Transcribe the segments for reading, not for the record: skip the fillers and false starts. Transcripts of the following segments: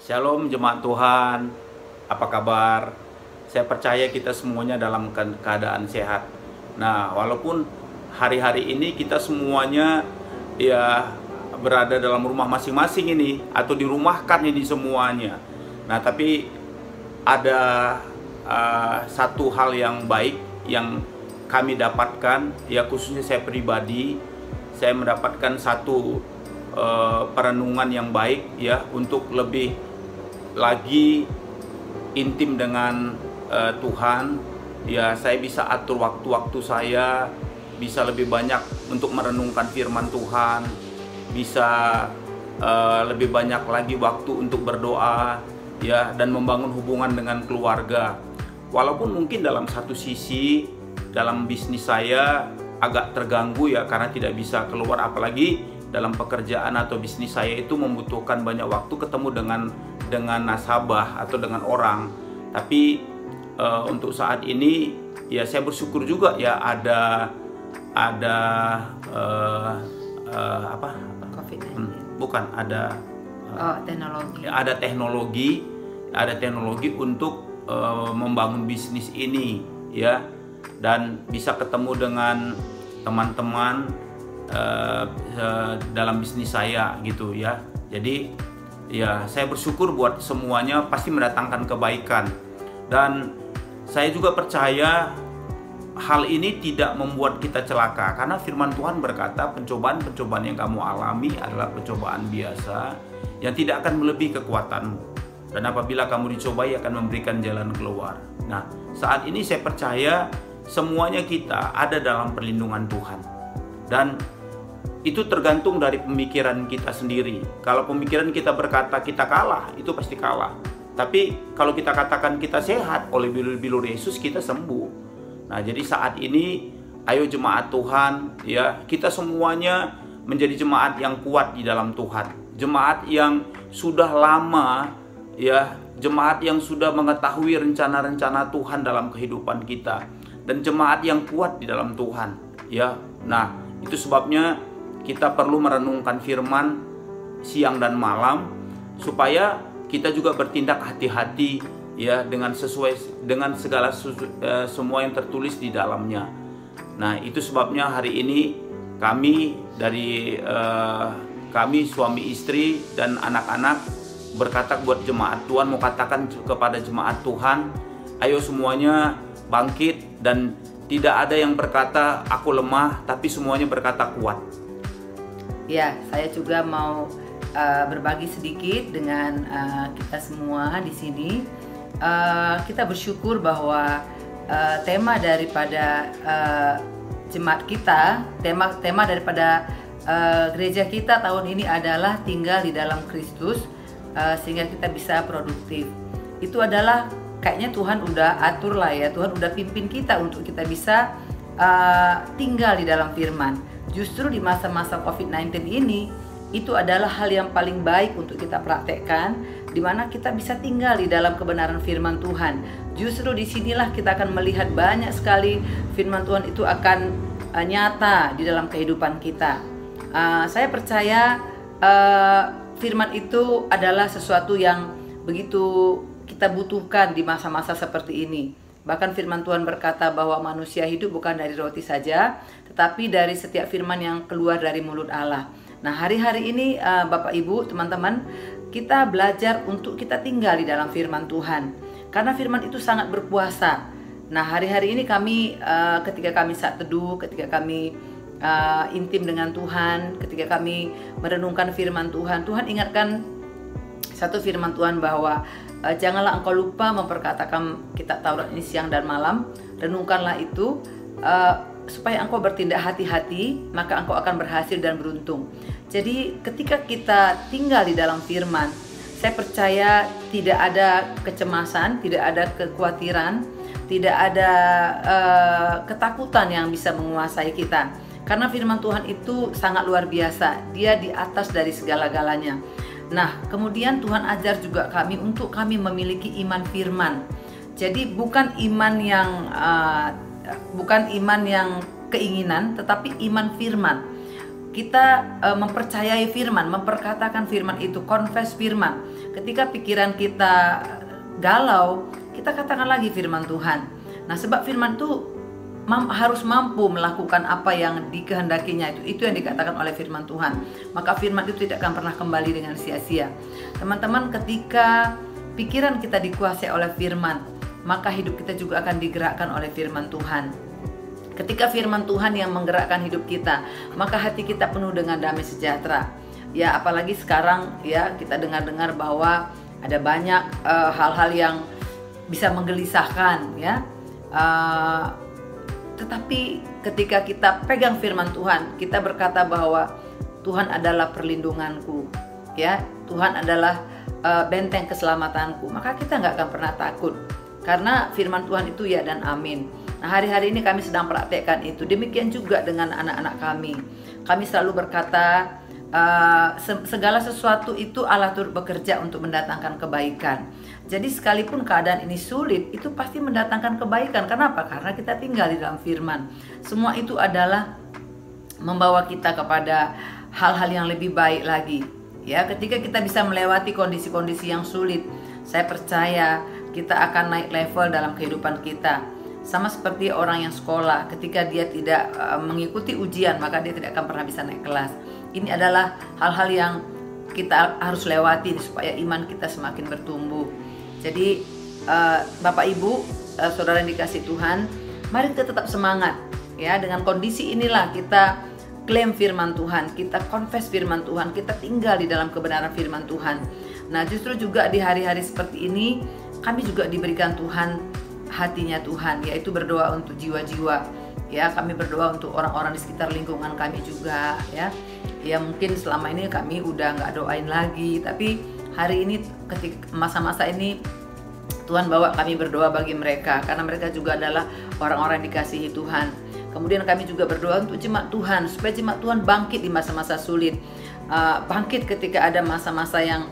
Shalom jemaat Tuhan, apa kabar? Saya percaya kita semuanya dalam keadaan sehat. Nah, walaupun hari-hari ini kita semuanya ya berada dalam rumah masing-masing ini atau dirumahkan ini semuanya. Nah, tapi ada satu hal yang baik yang kami dapatkan, ya khususnya saya pribadi, saya mendapatkan satu perenungan yang baik ya untuk lebih lagi intim dengan Tuhan. Ya, saya bisa atur waktu-waktu saya, bisa lebih banyak untuk merenungkan firman Tuhan, bisa lebih banyak lagi waktu untuk berdoa ya, dan membangun hubungan dengan keluarga. Walaupun mungkin dalam satu sisi dalam bisnis saya agak terganggu ya, karena tidak bisa keluar, apalagi dalam pekerjaan atau bisnis saya itu membutuhkan banyak waktu ketemu dengan nasabah atau dengan orang. Tapi untuk saat ini ya saya bersyukur juga ya ada apa? Bukan ada teknologi. Ada teknologi untuk membangun bisnis ini ya, dan bisa ketemu dengan teman-teman dalam bisnis saya gitu ya. Jadi ya saya bersyukur buat semuanya, pasti mendatangkan kebaikan. Dan saya juga percaya hal ini tidak membuat kita celaka, karena firman Tuhan berkata pencobaan-pencobaan yang kamu alami adalah percobaan biasa yang tidak akan melebihi kekuatanmu, dan apabila kamu dicobai akan memberikan jalan keluar. Nah, saat ini saya percaya semuanya kita ada dalam perlindungan Tuhan, dan itu tergantung dari pemikiran kita sendiri. Kalau pemikiran kita berkata kita kalah, itu pasti kalah. Tapi kalau kita katakan kita sehat, oleh bilur Yesus kita sembuh. Nah, jadi saat ini ayo jemaat Tuhan ya, kita semuanya menjadi jemaat yang kuat di dalam Tuhan. Jemaat yang sudah lama ya, jemaat yang sudah mengetahui rencana-rencana Tuhan dalam kehidupan kita, dan jemaat yang kuat di dalam Tuhan ya. Nah, itu sebabnya kita perlu merenungkan firman siang dan malam, supaya kita juga bertindak hati-hati ya, dengan sesuai dengan segala semua yang tertulis di dalamnya. Nah, itu sebabnya hari ini kami dari kami suami istri dan anak-anak berkata buat jemaat Tuhan, mau katakan kepada jemaat Tuhan, ayo semuanya bangkit, dan tidak ada yang berkata aku lemah, tapi semuanya berkata kuat. Ya, saya juga mau berbagi sedikit dengan kita semua di sini. Kita bersyukur bahwa tema daripada jemaat kita, tema daripada gereja kita tahun ini adalah tinggal di dalam Kristus sehingga kita bisa produktif. Itu adalah kayaknya Tuhan udah atur lah ya, Tuhan udah pimpin kita untuk kita bisa tinggal di dalam firman. Justru di masa-masa COVID-19 ini, itu adalah hal yang paling baik untuk kita praktekkan, di mana kita bisa tinggal di dalam kebenaran firman Tuhan. Justru disinilah kita akan melihat banyak sekali firman Tuhan itu akan nyata di dalam kehidupan kita. Saya percaya firman itu adalah sesuatu yang begitu kita butuhkan di masa-masa seperti ini. Bahkan firman Tuhan berkata bahwa manusia hidup bukan dari roti saja, tetapi dari setiap firman yang keluar dari mulut Allah. Nah, hari-hari ini Bapak Ibu, teman-teman, kita belajar untuk kita tinggal di dalam firman Tuhan, karena firman itu sangat berkuasa. Nah, hari-hari ini kami ketika kami saat teduh, ketika kami intim dengan Tuhan, ketika kami merenungkan firman Tuhan, Tuhan ingatkan satu firman Tuhan bahwa janganlah engkau lupa memperkatakan kitab Taurat ini siang dan malam, renungkanlah itu supaya engkau bertindak hati-hati, maka engkau akan berhasil dan beruntung. Jadi ketika kita tinggal di dalam firman, saya percaya tidak ada kecemasan, tidak ada kekhawatiran, tidak ada ketakutan yang bisa menguasai kita. Karena firman Tuhan itu sangat luar biasa, dia di atas dari segala-galanya. Nah, kemudian Tuhan ajar juga kami untuk kami memiliki iman firman. Jadi bukan iman yang keinginan, tetapi iman firman. kita mempercayai firman, memperkatakan firman itu, confess firman. Ketika pikiran kita galau, kita katakan lagi firman Tuhan. Nah, sebab firman itu harus mampu melakukan apa yang dikehendakinya, itu yang dikatakan oleh firman Tuhan. Maka firman itu tidak akan pernah kembali dengan sia-sia. Teman-teman, ketika pikiran kita dikuasai oleh firman, maka hidup kita juga akan digerakkan oleh firman Tuhan. Ketika firman Tuhan yang menggerakkan hidup kita, maka hati kita penuh dengan damai sejahtera. Ya, apalagi sekarang ya kita dengar-dengar bahwa ada banyak hal-hal yang bisa menggelisahkan ya. Tetapi ketika kita pegang firman Tuhan, kita berkata bahwa Tuhan adalah perlindunganku, ya, Tuhan adalah benteng keselamatanku, maka kita nggak akan pernah takut, karena firman Tuhan itu ya dan amin. Nah, hari-hari ini kami sedang praktekkan itu. Demikian juga dengan anak-anak kami. Kami selalu berkata, segala sesuatu itu Allah turut bekerja untuk mendatangkan kebaikan. Jadi sekalipun keadaan ini sulit, itu pasti mendatangkan kebaikan. Kenapa? Karena kita tinggal di dalam firman. Semua itu adalah membawa kita kepada hal-hal yang lebih baik lagi. Ya, ketika kita bisa melewati kondisi-kondisi yang sulit, saya percaya kita akan naik level dalam kehidupan kita. Sama seperti orang yang sekolah, ketika dia tidak mengikuti ujian, maka dia tidak akan pernah bisa naik kelas. Ini adalah hal-hal yang kita harus lewati supaya iman kita semakin bertumbuh. Jadi Bapak Ibu, saudara yang dikasih Tuhan, mari kita tetap semangat ya. Dengan kondisi inilah kita klaim firman Tuhan, kita confess firman Tuhan, kita tinggal di dalam kebenaran firman Tuhan. Nah, justru juga di hari-hari seperti ini kami juga diberikan Tuhan hatinya Tuhan, yaitu berdoa untuk jiwa-jiwa ya. Kami berdoa untuk orang-orang di sekitar lingkungan kami juga ya. Ya, mungkin selama ini kami udah nggak doain lagi, tapi hari ini ketika masa-masa ini Tuhan bawa kami berdoa bagi mereka, karena mereka juga adalah orang-orang yang dikasihi Tuhan. Kemudian kami juga berdoa untuk jemaat Tuhan, supaya jemaat Tuhan bangkit di masa-masa sulit, bangkit ketika ada masa-masa yang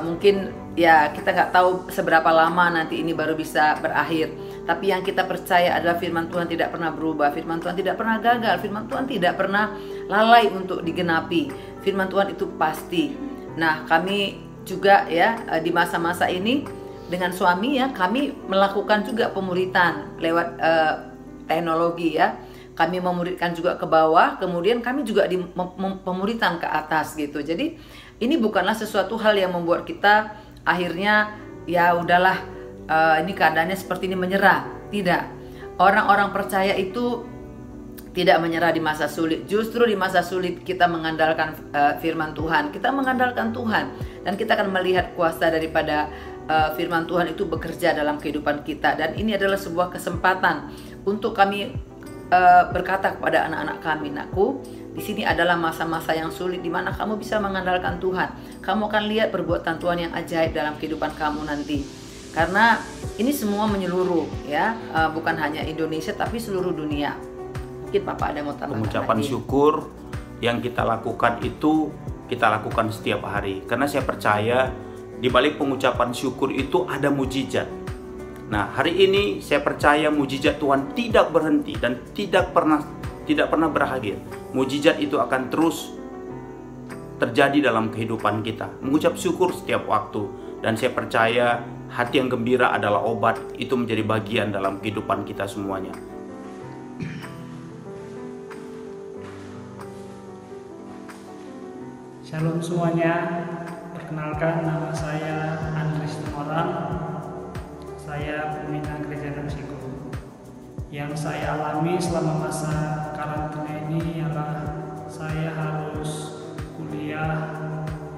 mungkin ya kita nggak tahu seberapa lama nanti ini baru bisa berakhir. Tapi yang kita percaya adalah firman Tuhan tidak pernah berubah, firman Tuhan tidak pernah gagal, firman Tuhan tidak pernah lalai untuk digenapi. Firman Tuhan itu pasti. Nah, kami juga ya di masa-masa ini dengan suami ya, kami melakukan juga pemuritan lewat teknologi ya. Kami memuridkan juga ke bawah, kemudian kami juga di pemuritan ke atas gitu. Jadi ini bukanlah sesuatu hal yang membuat kita akhirnya ya udahlah ini keadaannya seperti ini menyerah. Tidak. Orang-orang percaya itu tidak menyerah di masa sulit. Justru di masa sulit kita mengandalkan firman Tuhan. Kita mengandalkan Tuhan dan kita akan melihat kuasa daripada firman Tuhan itu bekerja dalam kehidupan kita. Dan ini adalah sebuah kesempatan untuk kami berkata kepada anak-anak kami, "Nakku, di sini adalah masa-masa yang sulit di mana kamu bisa mengandalkan Tuhan. Kamu akan lihat perbuatan Tuhan yang ajaib dalam kehidupan kamu nanti." Karena ini semua menyeluruh ya, bukan hanya Indonesia tapi seluruh dunia. Mungkin Papa ada mau tambahkan pengucapan lagi. syukur yang kita lakukan itu kita lakukan setiap hari. Karena saya percaya di balik pengucapan syukur itu ada mujizat. Nah, hari ini saya percaya mujizat Tuhan tidak berhenti dan tidak pernah berakhir. Mujizat itu akan terus terjadi dalam kehidupan kita. Mengucap syukur setiap waktu, dan saya percaya hati yang gembira adalah obat. Itu menjadi bagian dalam kehidupan kita semuanya. Shalom semuanya. Perkenalkan, nama saya Andris Orang. Saya pembina Gereja Damsiko. Yang saya alami selama masa karantina ini ialah saya harus kuliah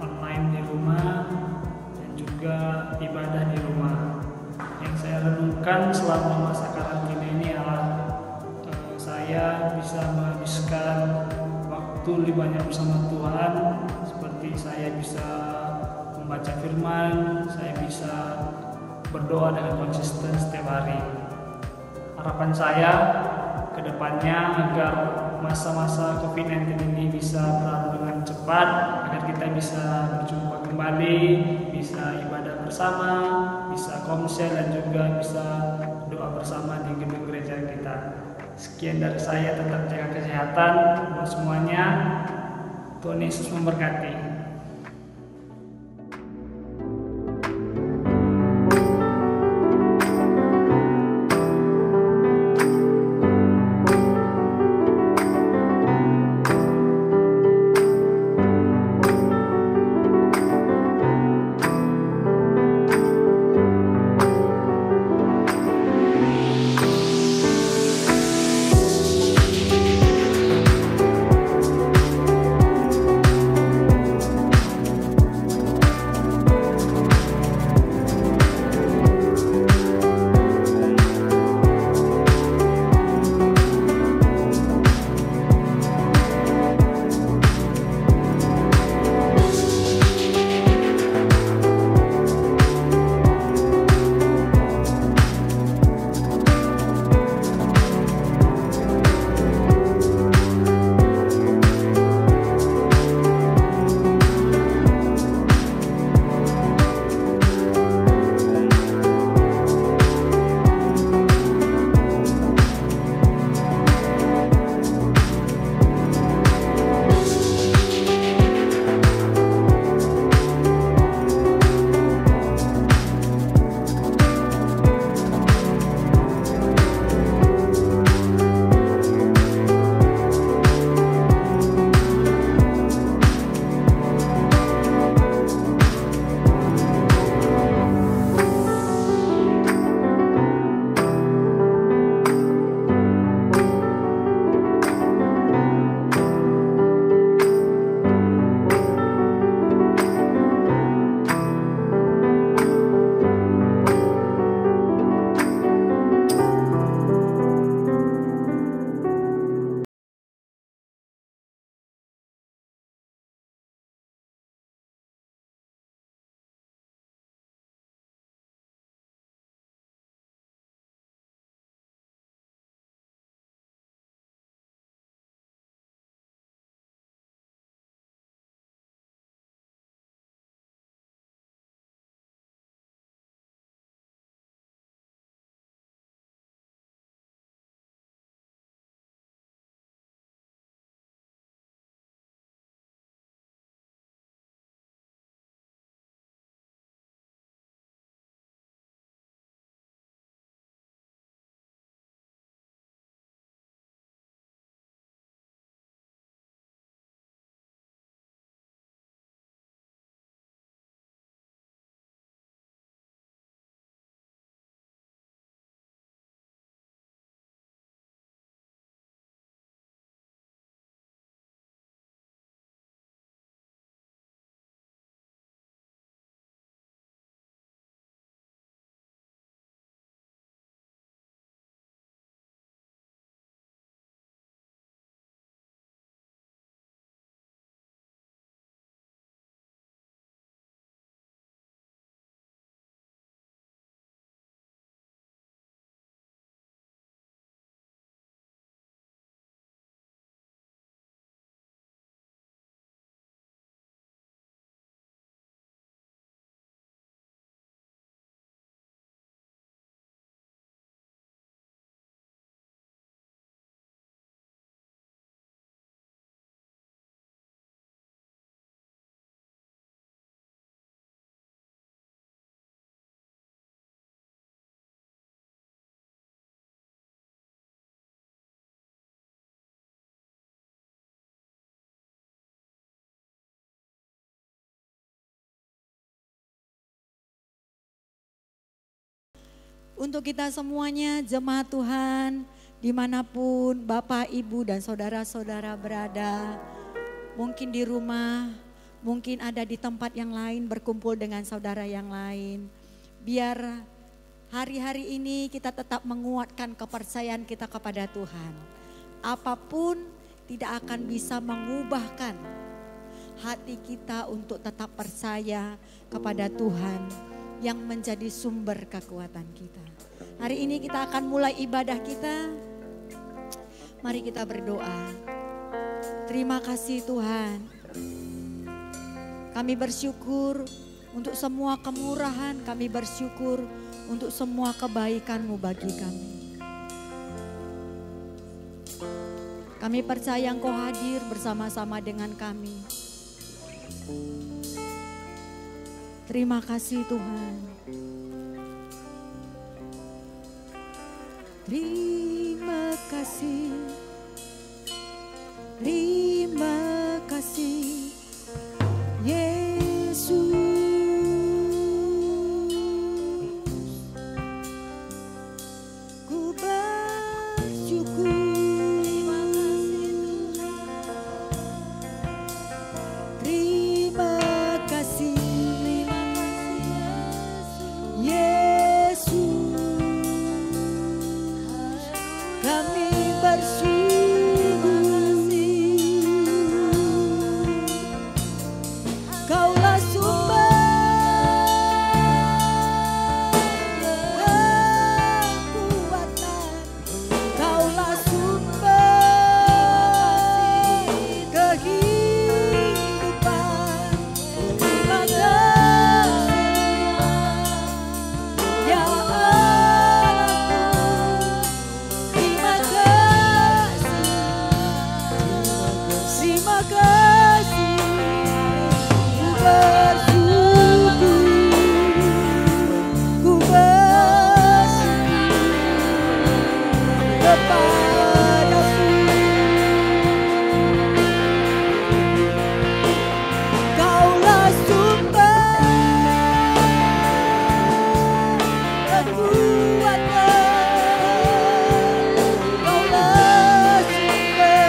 online di rumah dan juga ibadah di rumah. Yang saya renungkan selama masa karantina ini adalah saya bisa menghabiskan waktu lebih banyak bersama Tuhan, seperti saya bisa membaca firman, saya bisa berdoa dengan konsisten setiap hari. Harapan saya ke depannya agar masa-masa COVID-19 ini bisa berlalu dengan cepat, agar kita bisa berjumpa kembali, bisa ibadah bersama, bisa komsel dan juga bisa doa bersama di gedung gereja kita. Sekian dari saya, tetap jaga kesehatan buat semuanya. Tuhan Yesus memberkati. Untuk kita semuanya, jemaat Tuhan, dimanapun Bapak, Ibu, dan saudara-saudara berada, mungkin di rumah, mungkin ada di tempat yang lain berkumpul dengan saudara yang lain. Biar hari-hari ini kita tetap menguatkan kepercayaan kita kepada Tuhan. Apapun tidak akan bisa mengubahkan hati kita untuk tetap percaya kepada Tuhan yang menjadi sumber kekuatan kita. Hari ini kita akan mulai ibadah kita. Mari kita berdoa. Terima kasih Tuhan. Kami bersyukur untuk semua kemurahan, kami bersyukur untuk semua kebaikan-Mu bagi kami. Kami percaya Engkau hadir bersama-sama dengan kami. Terima kasih Tuhan. Terima kasih. Terima kasih Yesus. Ku bersyukur. Terima kasih Yesus. Kami bersyukur. Kaulah sumber kekuatan, Kaulah sumber kehidupan. Terima kasih ya Allah, terima kasih, terima kasih. Ku bersyukur kepadamu. Kaulah sumber kekuatan, Kaulah sumber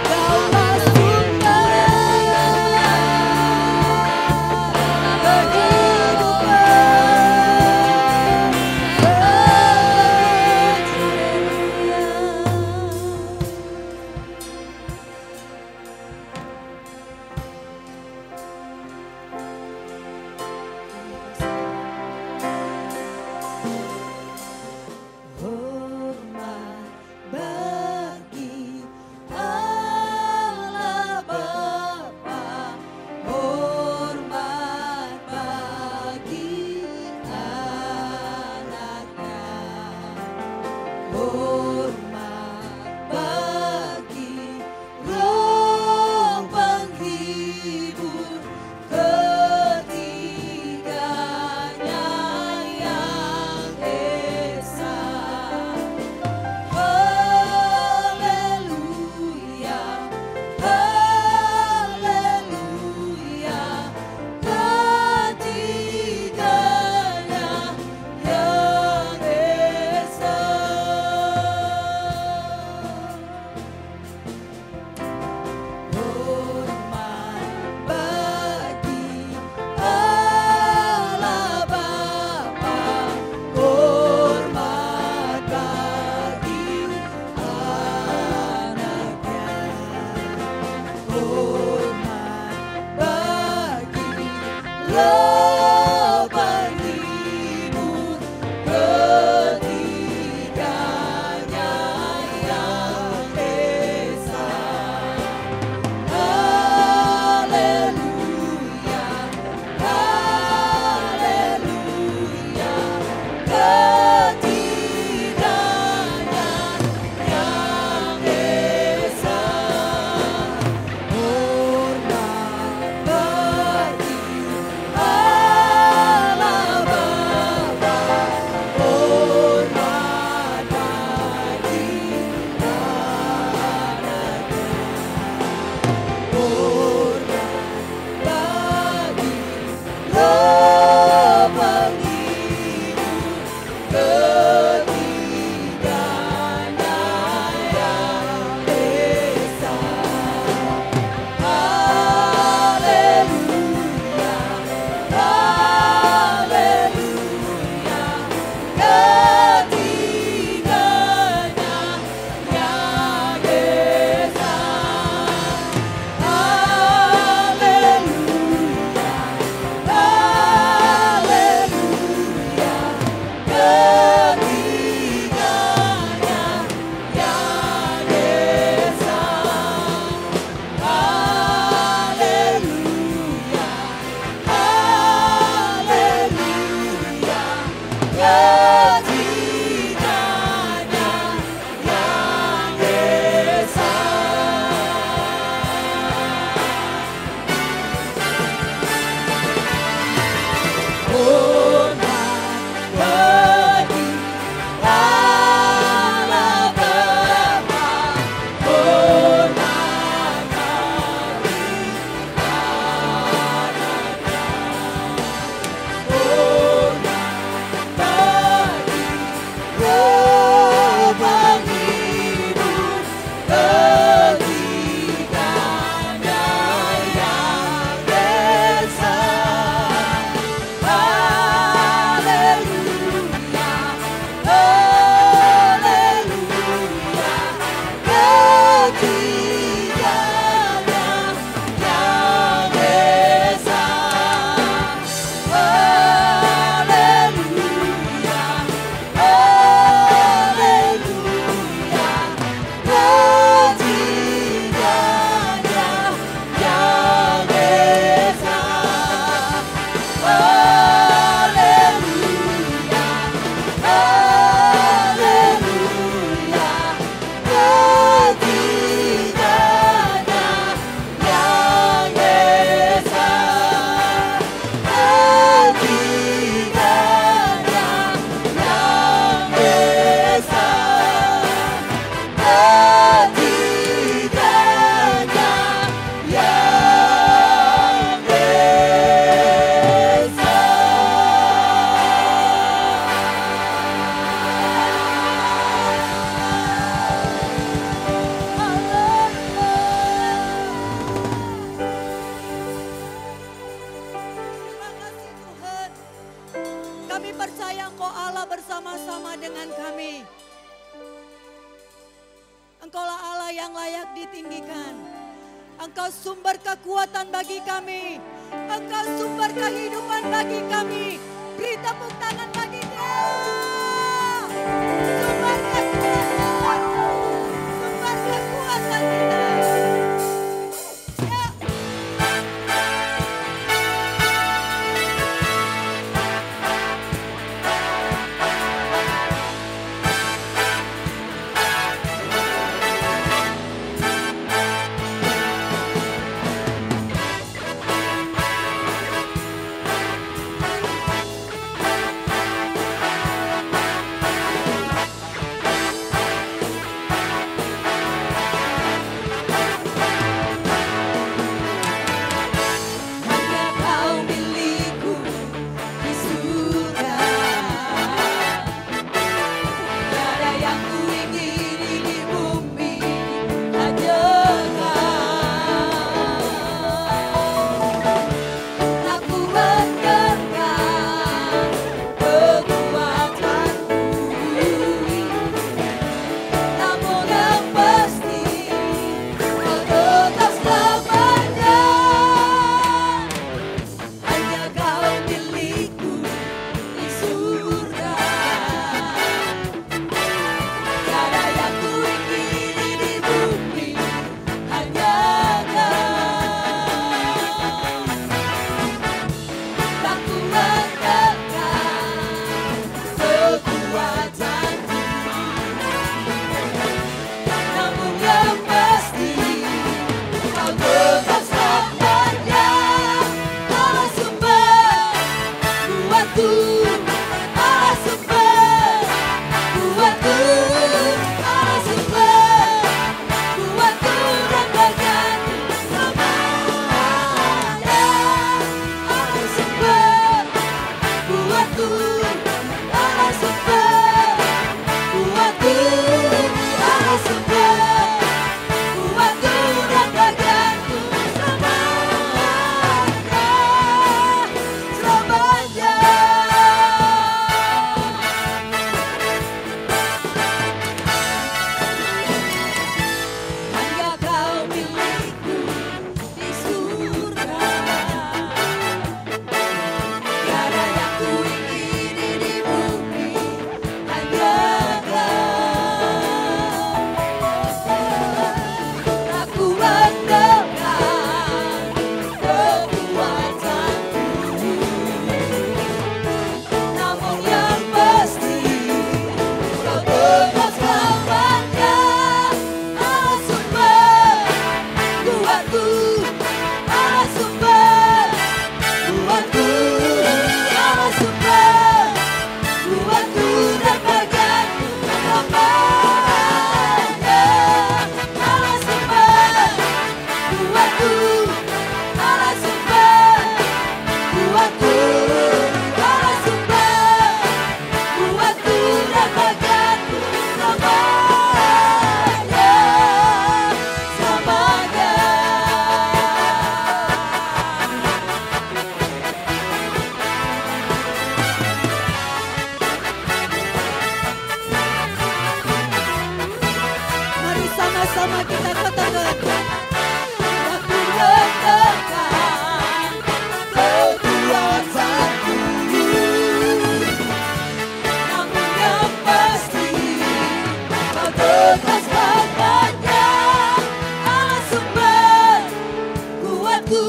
Kaulah sumber hormat bagi Allah Bapa, hormat bagi anaknya, hormat bagi Roh penghibur, ketiganya yang esa. Haleluya, haleluya, ketiganya yang esa. yang layak ditinggikan. Engkau sumber kekuatan bagi kami. Engkau sumber kehidupan bagi kami. Beri tepuk tangan bagi Dia. Sumber kekuatan. Sumber kekuatan kita. Sama kita katakan, aku letakkan kekuatanku, namun yang pasti kau tegas padanya. Allah sumber kuatku,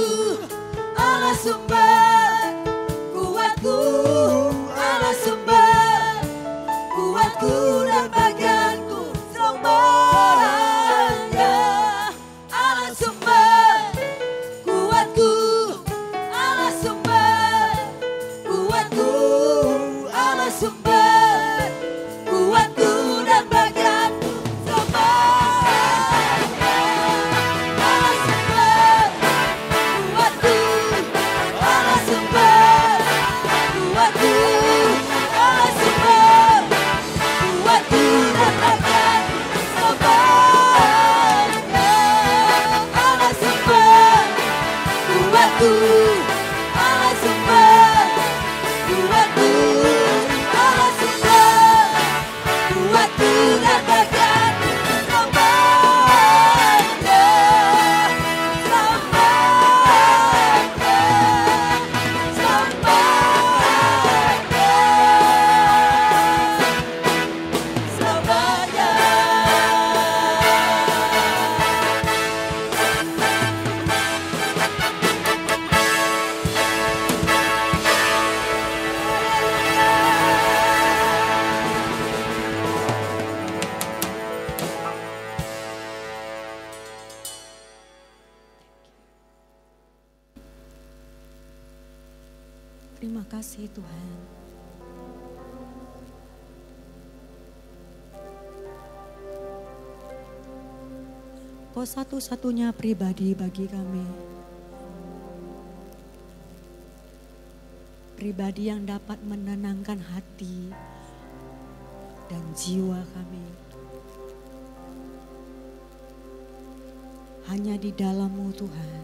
Allah sumber kuatku, Allah sumber kuatku dan bagianku semuanya. Sumber kuatku dan bagianku semuanya. kasih Tuhan. Kau satu-satunya pribadi bagi kami. Pribadi yang dapat menenangkan hati dan jiwa kami. Hanya di dalam-Mu Tuhan,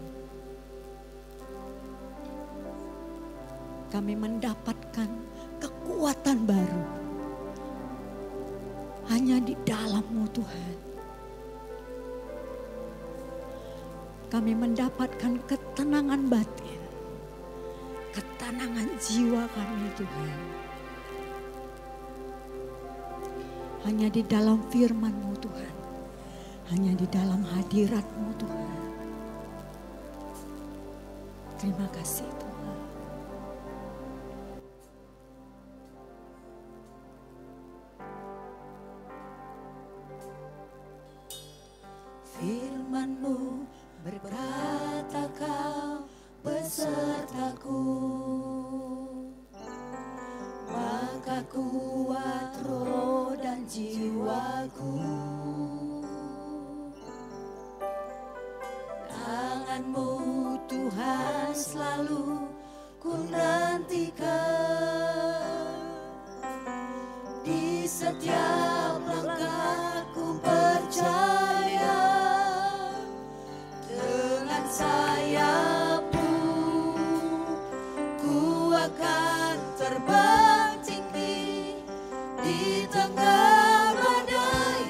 kami mendapatkan kekuatan baru. Hanya di dalam-Mu Tuhan, kami mendapatkan ketenangan batin, ketenangan jiwa kami Tuhan. Hanya di dalam firman-Mu Tuhan, hanya di dalam hadirat-Mu Tuhan. Terima kasih Tuhan. Firman-Mu berkata Kau besertaku, maka kuat roh dan jiwaku. Tangan-Mu Tuhan selalu ku nantikan, di setiap langkahku percaya, dengan sayap-Mu ku akan terbang tinggi di tengah badai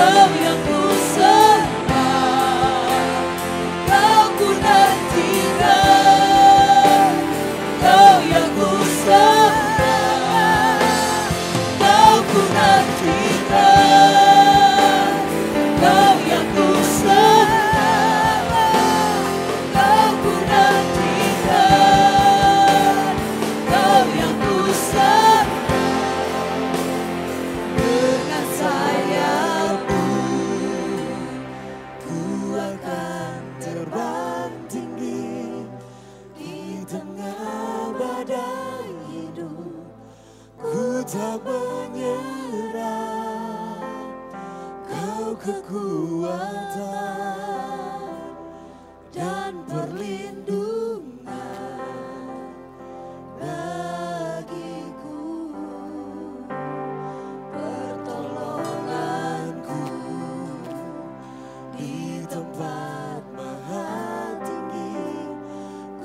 Kau yang ku sembah, Kau ku nantikan. Kau yang ku sembah, Kau ku nantikan. Kau yang ku sembah, Kau ku nantikan. Kau yang ku sembah. Dengan sayap-Mu ku akan terbang tinggi di tengah badai hidup. Ku tak menyerah, Kau kekuatan dan perlindungan bagiku. Pertolonganku di tempat maha tinggi.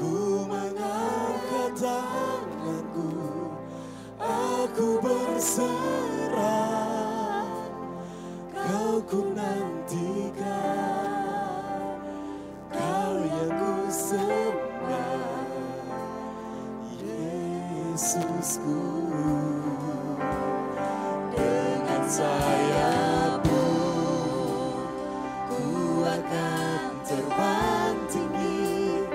Ku mengangkat tanganku, aku berserah. Kau ku nantikan, Kau yang ku sembah, Yesusku. Dengan sayap-Mu ku akan terbang tinggi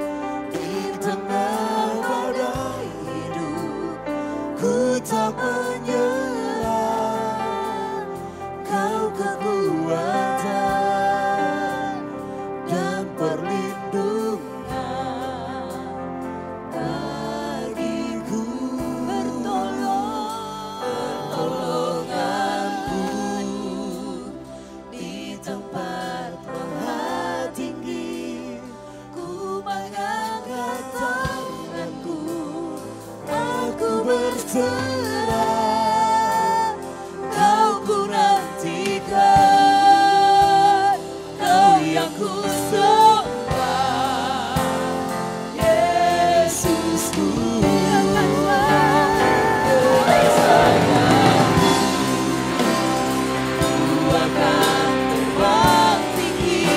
di tengah badai hidup. Ku tak menyerah, Kau kekuatan dan perlindungan bagiku. Pertolonganku di tempat maha tinggi. Ku mengangkat tanganku, aku berserah. Kau ku nantikan, Kau yang ku sembah, Yesusku. Dengan sayap-Mu ku akan terbang tinggi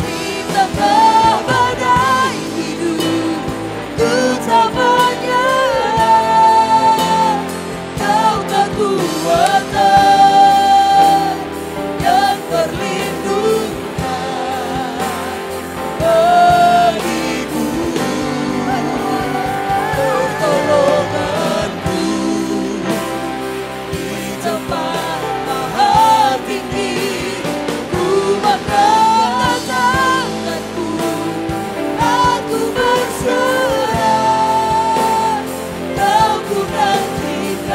di tengah badai hidup. Ku tak menyerah, Kau kekuatan dan perlindungan bagiku. Pertolonganku di tempat maha tinggi. Ku mengangkat tanganku, aku berserah. Kau ku nantikan,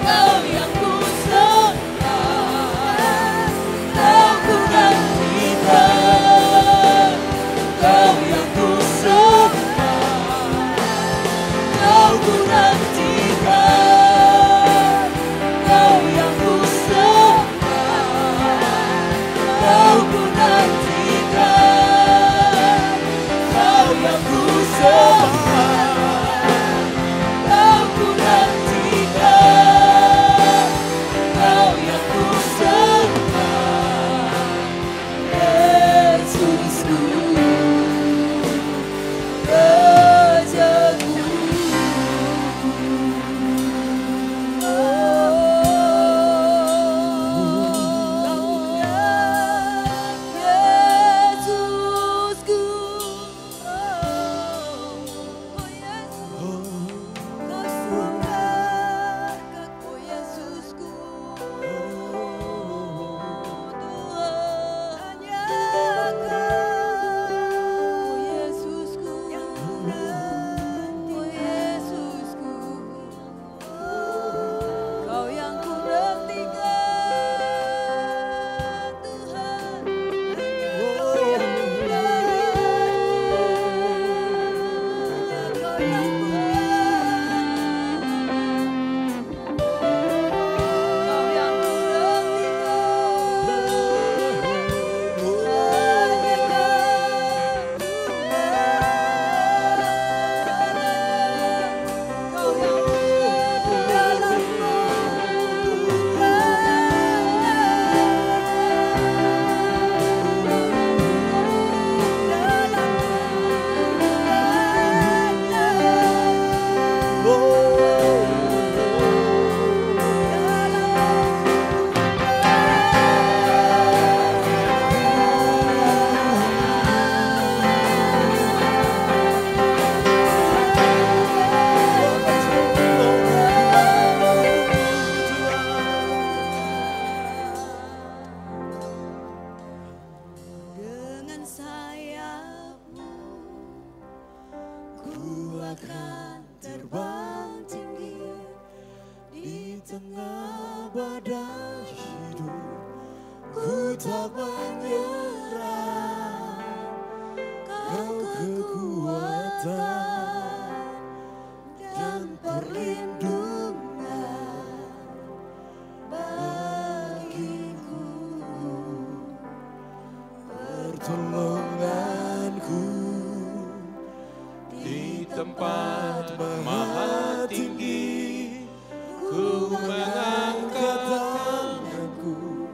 Kau yang ku sembah, akan terbang tinggi di tengah badai hidup. Ku tak menyerah, Kau kekuatan dan perlindungan bagiku, pertolonganku di tempat maha tinggi. Ku mengangkat tanganku,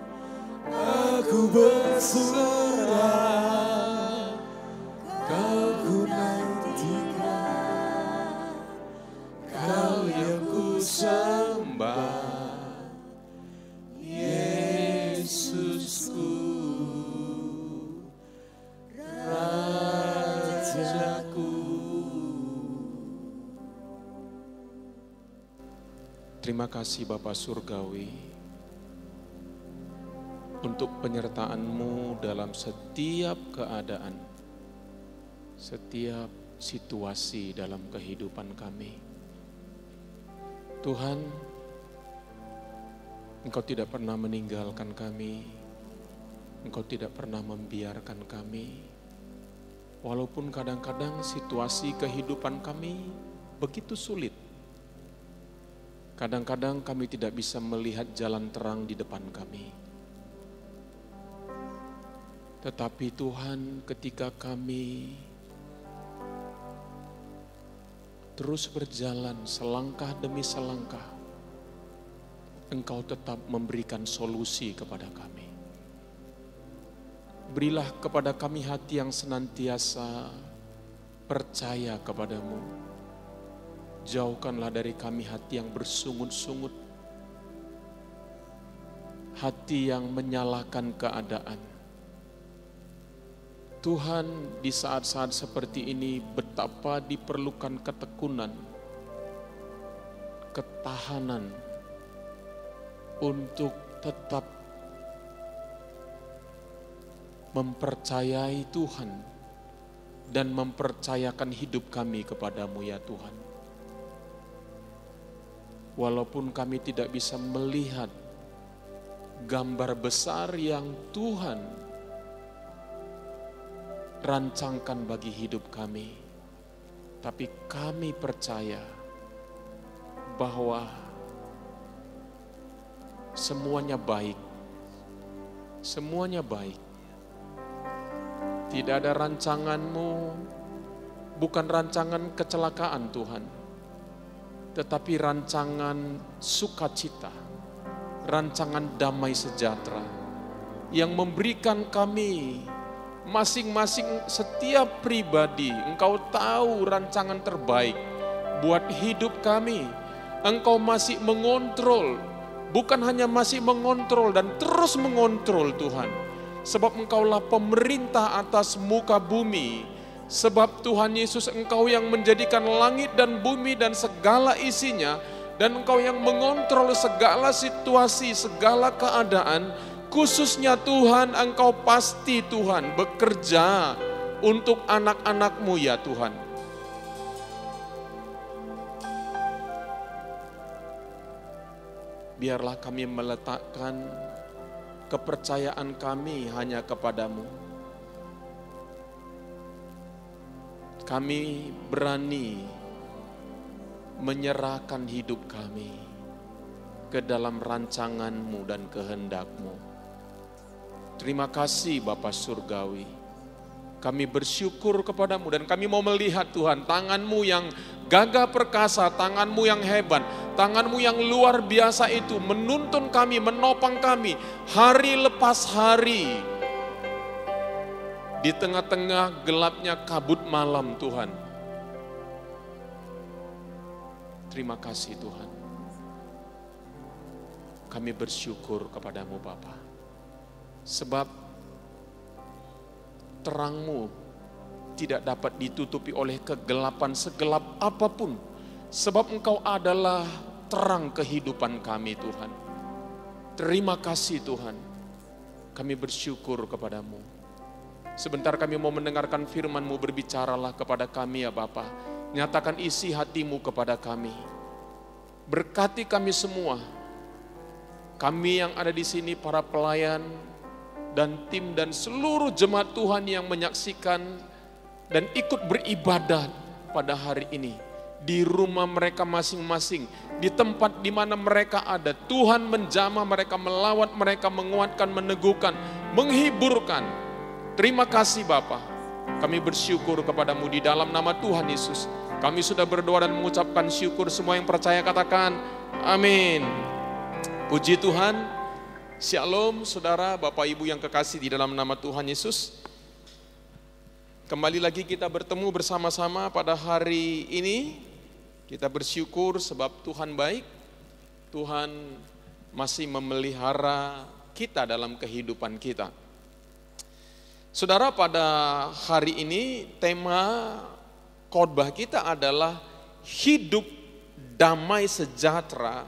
aku berserah, Kau ku nantikan, Kau yang ku sembah, Yesusku, Rajaku. Terima kasih Bapa Surgawi untuk penyertaan-Mu dalam setiap keadaan, setiap situasi dalam kehidupan kami. Tuhan, Engkau tidak pernah meninggalkan kami, Engkau tidak pernah membiarkan kami. Walaupun kadang-kadang situasi kehidupan kami begitu sulit, kadang-kadang kami tidak bisa melihat jalan terang di depan kami. Tetapi Tuhan, ketika kami terus berjalan selangkah demi selangkah, Engkau tetap memberikan solusi kepada kami. Berilah kepada kami hati yang senantiasa percaya kepadamu. Jauhkanlah dari kami hati yang bersungut-sungut, hati yang menyalahkan keadaan. Tuhan, di saat-saat seperti ini betapa diperlukan ketekunan, ketahanan untuk tetap mempercayai Tuhan dan mempercayakan hidup kami kepadamu ya Tuhan. Walaupun kami tidak bisa melihat gambar besar yang Tuhan rancangkan bagi hidup kami, tapi kami percaya bahwa semuanya baik, semuanya baik. Tidak ada rancangan-Mu, bukan rancangan kecelakaan Tuhan, tetapi rancangan sukacita, rancangan damai sejahtera yang memberikan kami masing-masing setiap pribadi. Engkau tahu rancangan terbaik buat hidup kami. Engkau masih mengontrol, bukan hanya masih mengontrol dan terus mengontrol Tuhan. Sebab Engkaulah pemerintah atas muka bumi. Sebab Tuhan Yesus, Engkau yang menjadikan langit dan bumi dan segala isinya. Dan Engkau yang mengontrol segala situasi, segala keadaan. Khususnya Tuhan, Engkau pasti Tuhan bekerja untuk anak-anak-Mu ya Tuhan. Biarlah kami meletakkan kepercayaan kami hanya kepadamu. Kami berani menyerahkan hidup kami ke dalam rancangan-Mu dan kehendak-Mu. Terima kasih Bapa Surgawi. Kami bersyukur kepadamu dan kami mau melihat Tuhan tangan-Mu yang gagah perkasa, tangan-Mu yang hebat, tangan-Mu yang luar biasa itu menuntun kami, menopang kami hari lepas hari. Di tengah-tengah gelapnya kabut malam Tuhan. Terima kasih Tuhan. Kami bersyukur kepadamu Bapa. Sebab terang-Mu tidak dapat ditutupi oleh kegelapan segelap apapun. Sebab Engkau adalah terang kehidupan kami Tuhan. Terima kasih Tuhan. Kami bersyukur kepadamu. Sebentar kami mau mendengarkan firman-Mu, berbicaralah kepada kami ya Bapa. Nyatakan isi hatimu kepada kami. Berkati kami semua. Kami yang ada di sini, para pelayan dan tim dan seluruh jemaat Tuhan yang menyaksikan dan ikut beribadah pada hari ini. Di rumah mereka masing-masing, di tempat di mana mereka ada. Tuhan menjamah mereka, melawat mereka, menguatkan, meneguhkan, menghiburkan. Terima kasih Bapa. Kami bersyukur kepadamu di dalam nama Tuhan Yesus. Kami sudah berdoa dan mengucapkan syukur. Semua yang percaya katakan amin. Puji Tuhan. Shalom saudara, Bapak Ibu yang kekasih di dalam nama Tuhan Yesus. Kembali lagi kita bertemu bersama-sama pada hari ini. Kita bersyukur sebab Tuhan baik. Tuhan masih memelihara kita dalam kehidupan kita. Saudara, pada hari ini tema khotbah kita adalah hidup damai sejahtera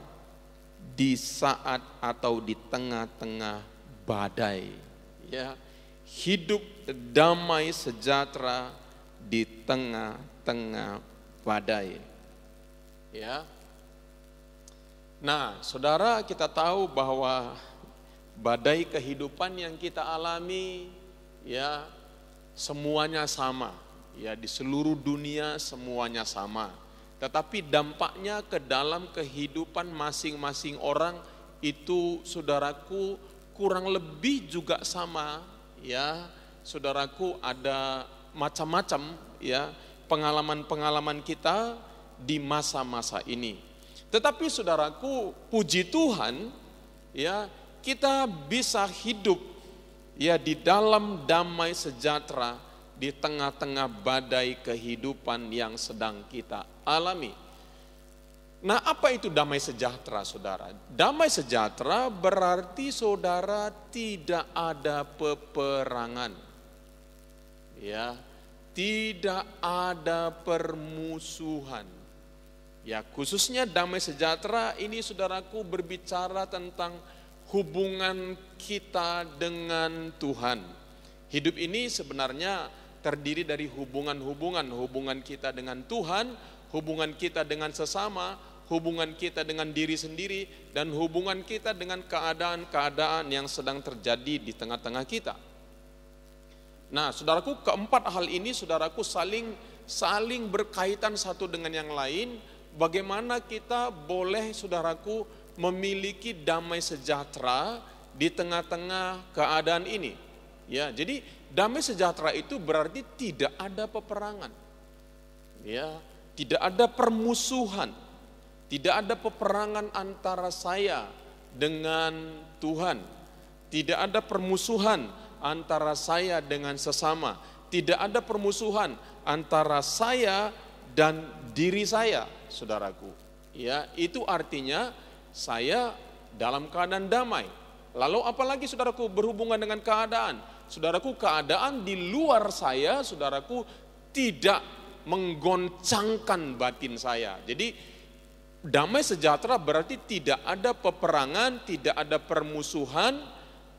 di saat atau di tengah-tengah badai. Ya, hidup damai sejahtera di tengah-tengah badai. Ya. Nah, saudara, kita tahu bahwa badai kehidupan yang kita alami, ya, semuanya sama. Ya, di seluruh dunia semuanya sama. Tetapi dampaknya ke dalam kehidupan masing-masing orang itu, saudaraku, kurang lebih juga sama. Ya, saudaraku, ada macam-macam ya pengalaman-pengalaman kita di masa-masa ini. Tetapi saudaraku, puji Tuhan, ya, kita bisa hidup ya di dalam damai sejahtera di tengah-tengah badai kehidupan yang sedang kita alami. Nah, apa itu damai sejahtera, saudara? Damai sejahtera berarti saudara tidak ada peperangan. Ya, tidak ada permusuhan. Ya, khususnya damai sejahtera ini, saudaraku, berbicara tentang hubungan kita dengan Tuhan. Hidup ini sebenarnya terdiri dari hubungan kita dengan Tuhan, hubungan kita dengan sesama, hubungan kita dengan diri sendiri, dan hubungan kita dengan keadaan-keadaan yang sedang terjadi di tengah-tengah kita. Nah, saudaraku, keempat hal ini, saudaraku, saling berkaitan satu dengan yang lain. Bagaimana kita boleh, saudaraku, memiliki damai sejahtera di tengah-tengah keadaan ini? Ya, jadi damai sejahtera itu berarti tidak ada peperangan. Ya, tidak ada permusuhan. Tidak ada peperangan antara saya dengan Tuhan. Tidak ada permusuhan antara saya dengan sesama. Tidak ada permusuhan antara saya dan diri saya, saudaraku. Ya, itu artinya saya dalam keadaan damai. Lalu apalagi, saudaraku, berhubungan dengan keadaan. Saudaraku, keadaan di luar saya, saudaraku, tidak menggoncangkan batin saya. Jadi damai sejahtera berarti tidak ada peperangan, tidak ada permusuhan,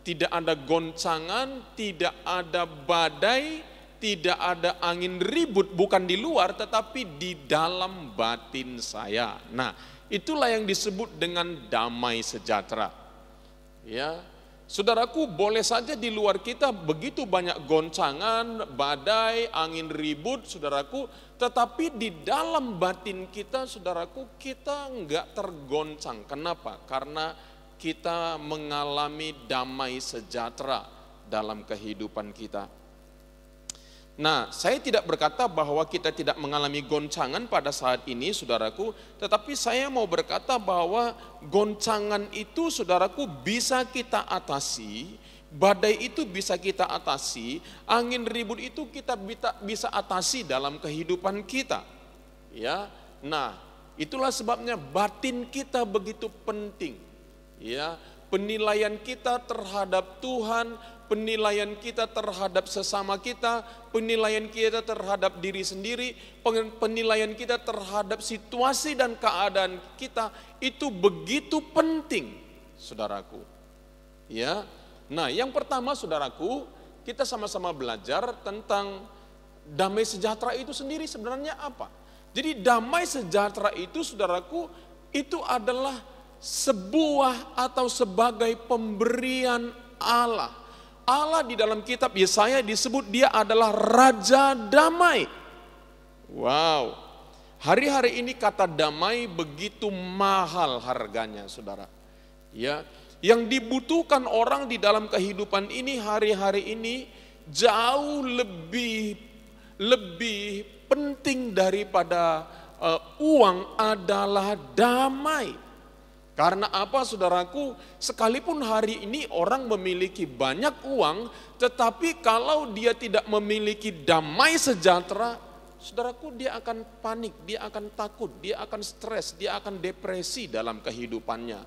tidak ada goncangan, tidak ada badai, tidak ada angin ribut, bukan di luar tetapi di dalam batin saya. Nah, itulah yang disebut dengan damai sejahtera. Ya, saudaraku, boleh saja di luar kita begitu banyak goncangan, badai, angin ribut, saudaraku, tetapi di dalam batin kita, saudaraku, kita enggak tergoncang. Kenapa? Karena kita mengalami damai sejahtera dalam kehidupan kita. Nah, saya tidak berkata bahwa kita tidak mengalami goncangan pada saat ini, saudaraku, tetapi saya mau berkata bahwa goncangan itu, saudaraku, bisa kita atasi, badai itu bisa kita atasi, angin ribut itu kita bisa atasi dalam kehidupan kita. Ya, nah, itulah sebabnya batin kita begitu penting. Ya, penilaian kita terhadap Tuhan, penilaian kita terhadap sesama kita, penilaian kita terhadap diri sendiri, penilaian kita terhadap situasi dan keadaan kita itu begitu penting, saudaraku. Ya, nah, yang pertama, saudaraku, kita sama-sama belajar tentang damai sejahtera itu sendiri sebenarnya apa. Jadi damai sejahtera itu saudaraku, itu adalah sebuah atau sebagai pemberian Allah. Allah di dalam kitab Yesaya disebut dia adalah Raja Damai. Wow, hari-hari ini kata damai begitu mahal harganya saudara. Ya, yang dibutuhkan orang di dalam kehidupan ini hari-hari ini jauh lebih penting daripada uang adalah damai. Karena apa saudaraku? Sekalipun hari ini orang memiliki banyak uang, tetapi kalau dia tidak memiliki damai sejahtera, saudaraku, dia akan panik, dia akan takut, dia akan stres, dia akan depresi dalam kehidupannya.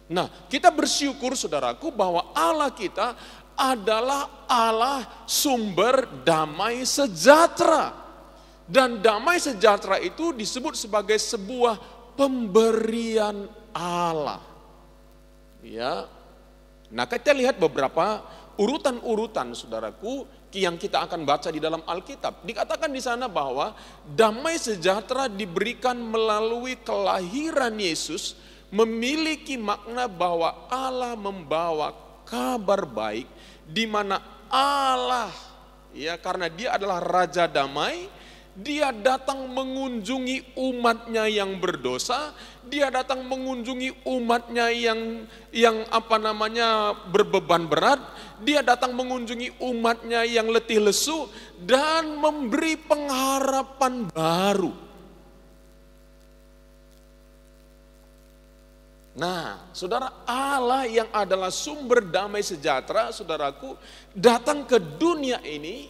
Nah, kita bersyukur saudaraku bahwa Allah kita adalah Allah sumber damai sejahtera. Dan damai sejahtera itu disebut sebagai sebuah pemberian Allah. Ya. Nah, kita lihat beberapa urutan-urutan saudaraku yang kita akan baca di dalam Alkitab. Dikatakan di sana bahwa damai sejahtera diberikan melalui kelahiran Yesus, memiliki makna bahwa Allah membawa kabar baik di mana Allah, ya, karena dia adalah Raja Damai, dia datang mengunjungi umatnya yang berdosa, dia datang mengunjungi umatnya yang berbeban berat, dia datang mengunjungi umatnya yang letih lesu dan memberi pengharapan baru. Nah, saudara, Allah yang adalah sumber damai sejahtera, saudaraku, datang ke dunia ini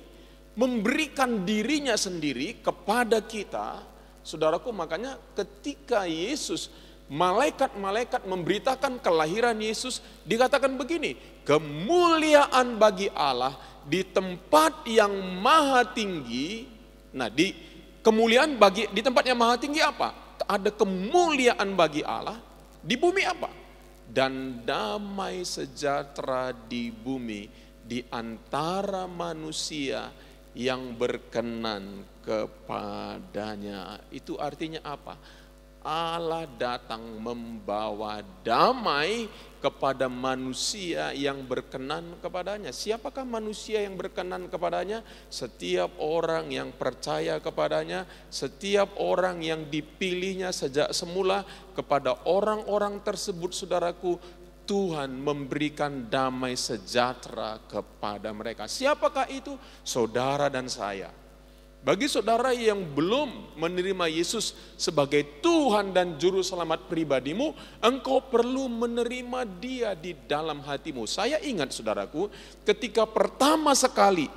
memberikan dirinya sendiri kepada kita, saudaraku. Makanya ketika Yesus, malaikat-malaikat memberitakan kelahiran Yesus, dikatakan begini, kemuliaan bagi Allah di tempat yang maha tinggi. Nah, di kemuliaan bagi di tempat yang maha tinggi apa? Ada kemuliaan bagi Allah. Di bumi apa? Dan damai sejahtera di bumi di antara manusia yang berkenan kepadanya. Itu artinya apa? Allah datang membawa damai kepada manusia yang berkenan kepadanya. Siapakah manusia yang berkenan kepadanya? Setiap orang yang percaya kepadanya, setiap orang yang dipilihnya sejak semula. Kepada orang-orang tersebut, saudaraku, Tuhan memberikan damai sejahtera kepada mereka. Siapakah itu? Saudara dan saya. Bagi saudara yang belum menerima Yesus sebagai Tuhan dan Juru Selamat pribadimu, engkau perlu menerima Dia di dalam hatimu. Saya ingat saudaraku, ketika pertama sekali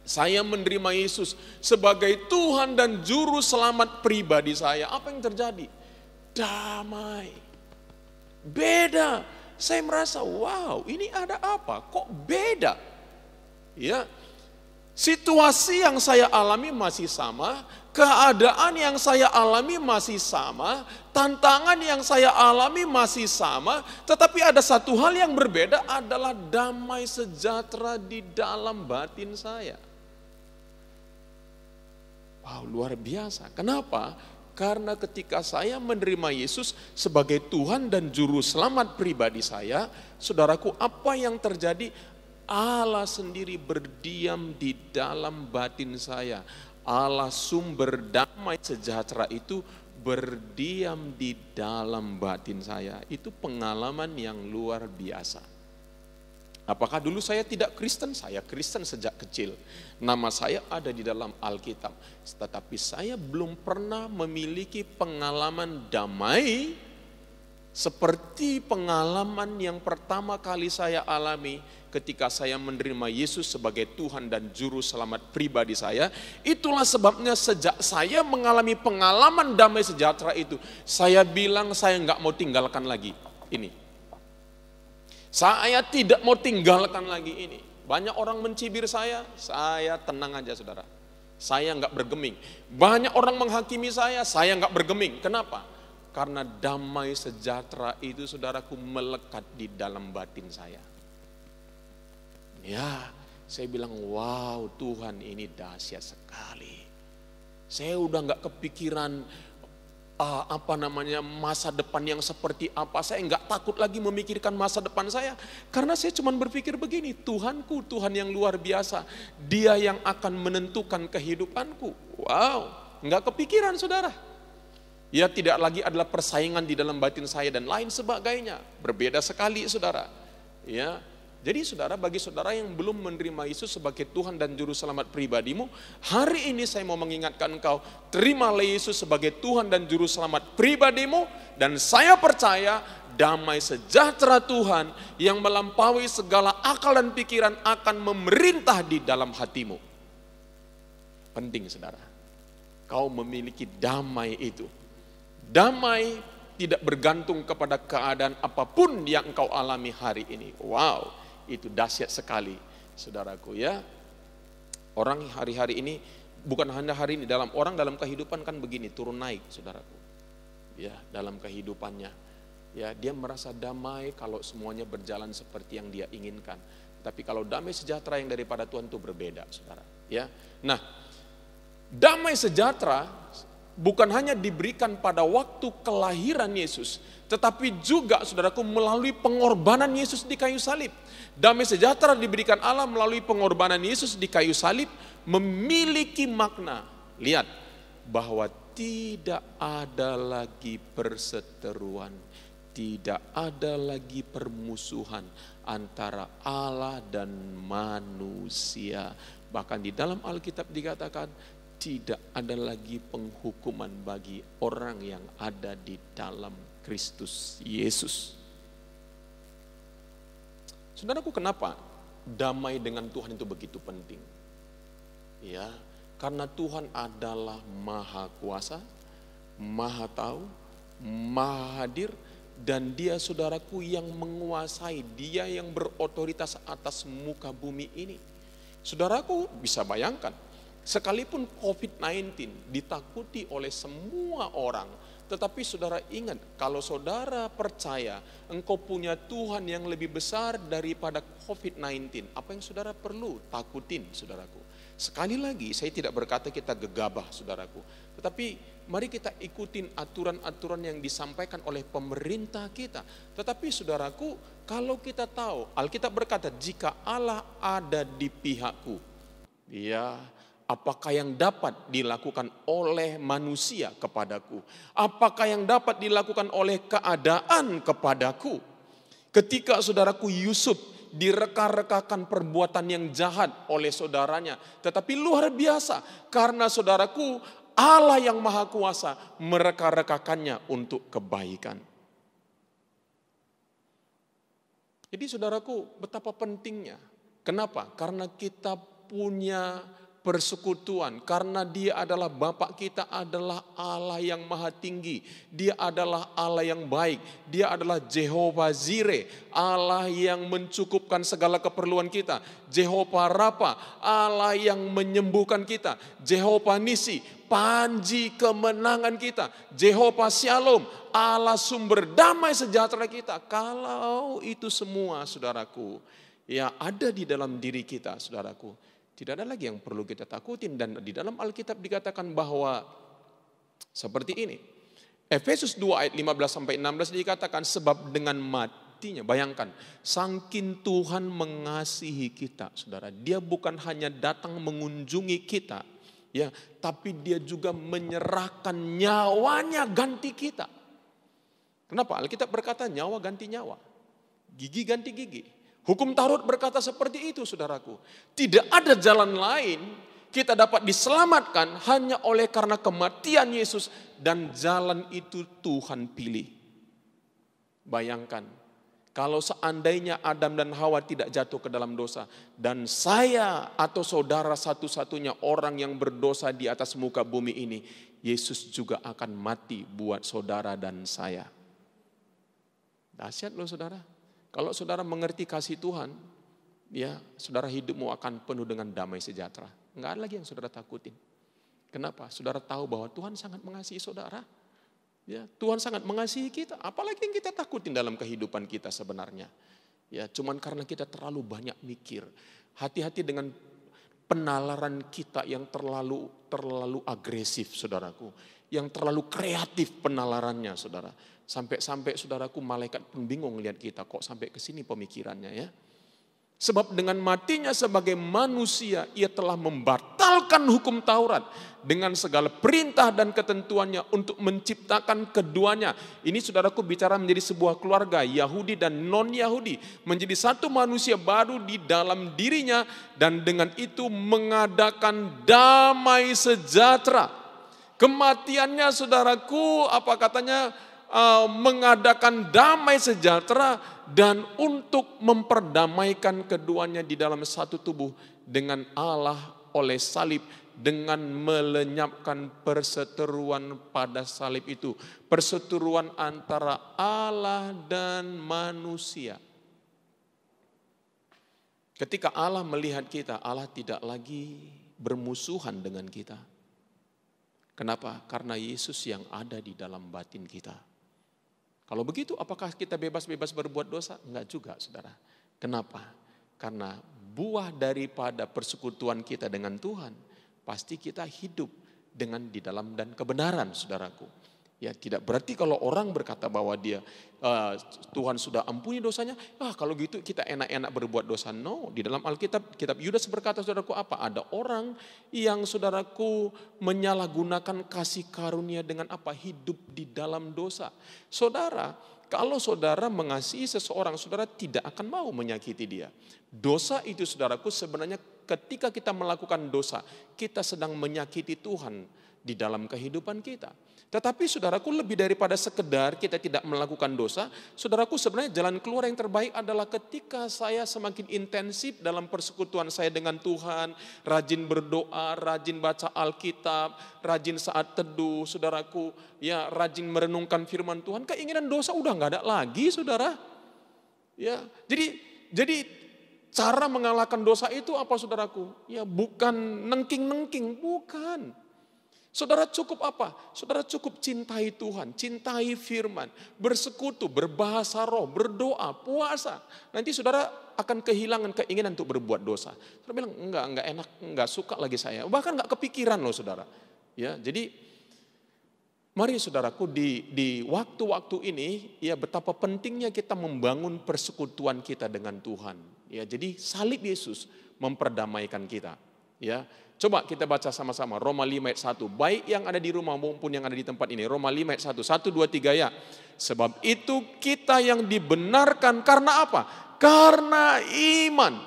saya menerima Yesus sebagai Tuhan dan Juru Selamat pribadi saya, apa yang terjadi? Damai. Beda. Saya merasa, wow, ini ada apa? Kok beda? Ya. Situasi yang saya alami masih sama, keadaan yang saya alami masih sama, tantangan yang saya alami masih sama, tetapi ada satu hal yang berbeda adalah damai sejahtera di dalam batin saya. Wow, luar biasa. Kenapa? Karena ketika saya menerima Yesus sebagai Tuhan dan Juru Selamat pribadi saya, saudaraku, apa yang terjadi? Allah sendiri berdiam di dalam batin saya. Allah sumber damai sejahtera itu berdiam di dalam batin saya. Itu pengalaman yang luar biasa. Apakah dulu saya tidak Kristen? Saya Kristen sejak kecil. Nama saya ada di dalam Alkitab. Tetapi saya belum pernah memiliki pengalaman damai seperti pengalaman yang pertama kali saya alami ketika saya menerima Yesus sebagai Tuhan dan Juru Selamat pribadi saya. Itulah sebabnya sejak saya mengalami pengalaman damai sejahtera itu, saya bilang saya nggak mau tinggalkan lagi ini. Saya tidak mau tinggalkan lagi ini. Banyak orang mencibir saya tenang aja saudara. Saya nggak bergeming. Banyak orang menghakimi saya nggak bergeming. Kenapa? Karena damai sejahtera itu saudaraku melekat di dalam batin saya. Ya, saya bilang wow, Tuhan ini dahsyat sekali. Saya udah nggak kepikiran masa depan yang seperti apa. Saya nggak takut lagi memikirkan masa depan saya. Karena saya cuma berpikir begini, Tuhanku, Tuhan yang luar biasa. Dia yang akan menentukan kehidupanku. Wow, nggak kepikiran saudara. Ya tidak lagi adalah persaingan di dalam batin saya dan lain sebagainya. Berbeda sekali saudara. Ya. Jadi saudara, bagi saudara yang belum menerima Yesus sebagai Tuhan dan Juru Selamat pribadimu, hari ini saya mau mengingatkan engkau, terimalah Yesus sebagai Tuhan dan Juru Selamat pribadimu, dan saya percaya damai sejahtera Tuhan yang melampaui segala akal dan pikiran akan memerintah di dalam hatimu. Penting saudara, kau memiliki damai itu. Damai tidak bergantung kepada keadaan apapun yang engkau alami hari ini. Wow. Itu dahsyat sekali saudaraku ya. Orang hari-hari ini, bukan hanya hari ini, orang dalam kehidupan kan begini, turun naik saudaraku ya, dalam kehidupannya ya. Dia merasa damai kalau semuanya berjalan seperti yang dia inginkan. Tapi kalau damai sejahtera yang daripada Tuhan itu berbeda saudara ya. Nah, damai sejahtera bukan hanya diberikan pada waktu kelahiran Yesus, tetapi juga saudaraku melalui pengorbanan Yesus di kayu salib. Damai sejahtera diberikan Allah melalui pengorbanan Yesus di kayu salib memiliki makna. Lihat, bahwa tidak ada lagi perseteruan, tidak ada lagi permusuhan antara Allah dan manusia. Bahkan di dalam Alkitab dikatakan, tidak ada lagi penghukuman bagi orang yang ada di dalam Kristus Yesus. Saudaraku, kenapa damai dengan Tuhan itu begitu penting? Ya, karena Tuhan adalah Maha Kuasa, Maha Tahu, Maha Hadir, dan Dia saudaraku yang menguasai, Dia yang berotoritas atas muka bumi ini. Saudaraku bisa bayangkan, sekalipun COVID-19 ditakuti oleh semua orang, tetapi saudara ingat, kalau saudara percaya engkau punya Tuhan yang lebih besar daripada COVID-19, apa yang saudara perlu takutin saudaraku? Sekali lagi, saya tidak berkata kita gegabah saudaraku, tetapi mari kita ikutin aturan-aturan yang disampaikan oleh pemerintah kita. Tetapi saudaraku, kalau kita tahu, Alkitab berkata, jika Allah ada di pihakku, ya, apakah yang dapat dilakukan oleh manusia kepadaku? Apakah yang dapat dilakukan oleh keadaan kepadaku? Ketika saudaraku Yusuf direka-rekakan perbuatan yang jahat oleh saudaranya, tetapi luar biasa karena saudaraku Allah yang Maha Kuasa mereka-rekakannya untuk kebaikan. Jadi saudaraku, betapa pentingnya. Kenapa? Karena kita punya persekutuan, karena Dia adalah Bapa kita, adalah Allah yang maha tinggi. Dia adalah Allah yang baik. Dia adalah Jehovah Jireh, Allah yang mencukupkan segala keperluan kita. Jehovah Rafa, Allah yang menyembuhkan kita. Jehovah Nisi, panji kemenangan kita. Jehovah Shalom, Allah sumber damai sejahtera kita. Kalau itu semua saudaraku, ya ada di dalam diri kita saudaraku, tidak ada lagi yang perlu kita takutin. Dan di dalam Alkitab dikatakan bahwa seperti ini. Efesus 2 ayat 15-16 dikatakan, sebab dengan matinya, bayangkan, saking Tuhan mengasihi kita, saudara. Dia bukan hanya datang mengunjungi kita, ya, tapi Dia juga menyerahkan nyawanya ganti kita. Kenapa? Alkitab berkata nyawa ganti nyawa, gigi ganti gigi. Hukum Taurat berkata seperti itu saudaraku. Tidak ada jalan lain kita dapat diselamatkan hanya oleh karena kematian Yesus, dan jalan itu Tuhan pilih. Bayangkan, kalau seandainya Adam dan Hawa tidak jatuh ke dalam dosa, dan saya atau saudara satu-satunya orang yang berdosa di atas muka bumi ini, Yesus juga akan mati buat saudara dan saya. Dahsyat loh saudara. Kalau saudara mengerti kasih Tuhan, ya, saudara hidupmu akan penuh dengan damai sejahtera. Enggak ada lagi yang saudara takutin. Kenapa? Saudara tahu bahwa Tuhan sangat mengasihi saudara. Ya, Tuhan sangat mengasihi kita. Apalagi yang kita takutin dalam kehidupan kita sebenarnya. Ya, cuman karena kita terlalu banyak mikir. Hati-hati dengan penalaran kita yang terlalu agresif, saudaraku. Yang terlalu kreatif penalarannya, saudara. Sampai saudaraku, malaikat pun bingung lihat kita, kok sampai ke sini pemikirannya ya. Sebab dengan matinya sebagai manusia, ia telah membatalkan hukum Taurat dengan segala perintah dan ketentuannya untuk menciptakan keduanya. Ini saudaraku bicara menjadi sebuah keluarga, Yahudi dan non-Yahudi. Menjadi satu manusia baru di dalam dirinya, dan dengan itu mengadakan damai sejahtera. Kematiannya saudaraku, apa katanya, mengadakan damai sejahtera dan untuk memperdamaikan keduanya di dalam satu tubuh dengan Allah oleh salib, dengan melenyapkan perseteruan pada salib itu, perseteruan antara Allah dan manusia. Ketika Allah melihat kita, Allah tidak lagi bermusuhan dengan kita. Kenapa? Karena Yesus yang ada di dalam batin kita. Kalau begitu, apakah kita bebas-bebas berbuat dosa? Enggak juga, saudara. Kenapa? Karena buah daripada persekutuan kita dengan Tuhan, pasti kita hidup dengan di dalam dan kebenaran, saudaraku. Ya, tidak berarti kalau orang berkata bahwa dia Tuhan sudah ampuni dosanya, kalau gitu kita enak-enak berbuat dosa. No, di dalam Alkitab, kitab Yudas berkata, saudaraku, apa? Ada orang yang, saudaraku, menyalahgunakan kasih karunia dengan apa? Hidup di dalam dosa. Saudara, kalau saudara mengasihi seseorang, saudara tidak akan mau menyakiti dia. Dosa itu, saudaraku, sebenarnya ketika kita melakukan dosa, kita sedang menyakiti Tuhan di dalam kehidupan kita. Tetapi saudaraku, lebih daripada sekedar kita tidak melakukan dosa, saudaraku, sebenarnya jalan keluar yang terbaik adalah ketika saya semakin intensif dalam persekutuan saya dengan Tuhan, rajin berdoa, rajin baca Alkitab, rajin saat teduh, saudaraku, ya, rajin merenungkan firman Tuhan, keinginan dosa udah nggak ada lagi, saudara. Ya, jadi cara mengalahkan dosa itu apa, saudaraku? Ya, bukan nengking-nengking, bukan. Saudara cukup apa? Saudara cukup cintai Tuhan, cintai firman, bersekutu, berbahasa roh, berdoa, puasa. Nanti saudara akan kehilangan keinginan untuk berbuat dosa. Saudara bilang, enggak enak, enggak suka lagi saya. Bahkan enggak kepikiran loh, saudara. Ya, jadi mari saudaraku, di waktu-waktu ini, ya, betapa pentingnya kita membangun persekutuan kita dengan Tuhan. Ya, jadi salib Yesus memperdamaikan kita. Ya, coba kita baca sama-sama Roma 5 ayat 1. Baik yang ada di rumah maupun yang ada di tempat ini. Roma 5 ayat 1. 1, 2, 3 ya. Sebab itu kita yang dibenarkan karena apa? Karena iman.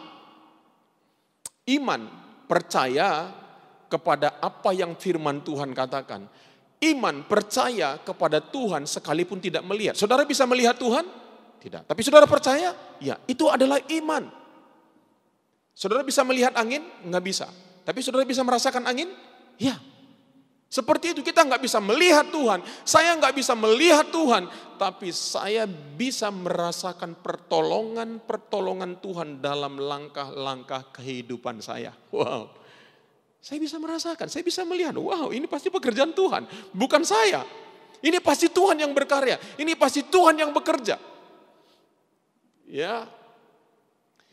Iman, percaya kepada apa yang firman Tuhan katakan. Iman, percaya kepada Tuhan sekalipun tidak melihat. Saudara bisa melihat Tuhan? Tidak. Tapi saudara percaya? Ya, itu adalah iman. Saudara bisa melihat angin? Enggak bisa. Tapi saudara bisa merasakan angin? Ya. Seperti itu, kita enggak bisa melihat Tuhan. Saya enggak bisa melihat Tuhan. Tapi saya bisa merasakan pertolongan Tuhan dalam langkah-langkah kehidupan saya. Wow. Saya bisa merasakan, saya bisa melihat. Wow, ini pasti pekerjaan Tuhan. Bukan saya. Ini pasti Tuhan yang berkarya. Ini pasti Tuhan yang bekerja. Ya.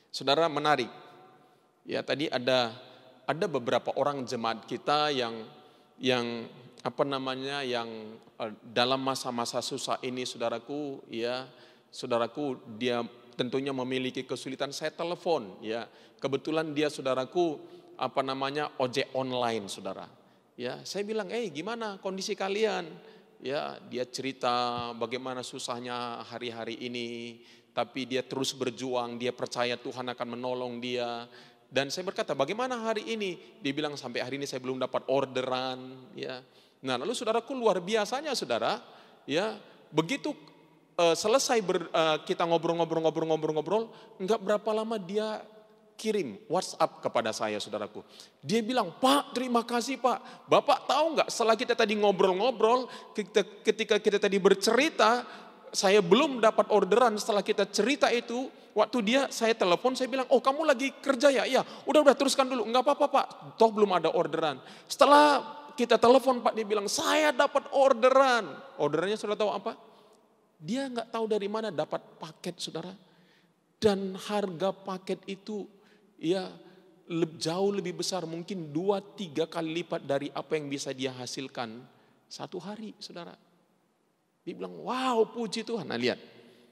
Saudara, menarik. Ya, tadi ada beberapa orang jemaat kita yang dalam masa-masa susah ini, saudaraku, ya, saudaraku, dia tentunya memiliki kesulitan. Saya telepon, ya, kebetulan dia, saudaraku, ojek online, saudara. Ya, saya bilang, gimana kondisi kalian? Ya, dia cerita bagaimana susahnya hari-hari ini, tapi dia terus berjuang, dia percaya Tuhan akan menolong dia. Dan saya berkata, bagaimana hari ini? Dia bilang, sampai hari ini saya belum dapat orderan. Ya. Nah, lalu saudaraku, luar biasanya, saudara, ya, begitu selesai kita ngobrol-ngobrol, enggak berapa lama dia kirim WhatsApp kepada saya, saudaraku. Dia bilang, Pak, terima kasih Pak. Bapak tahu enggak, setelah kita tadi ngobrol-ngobrol, ketika kita tadi bercerita, saya belum dapat orderan. Setelah kita cerita itu, waktu saya telepon, saya bilang, oh kamu lagi kerja ya? Iya, udah teruskan dulu. Enggak apa-apa Pak, toh belum ada orderan. Setelah kita telepon Pak, dia bilang, saya dapat orderan. Orderannya sudah tahu apa? Dia enggak tahu dari mana dapat paket, saudara. Dan harga paket itu, ya, jauh lebih besar, mungkin 2-3 kali lipat dari apa yang bisa dia hasilkan satu hari, saudara. Dia bilang, wow, puji Tuhan. Nah lihat,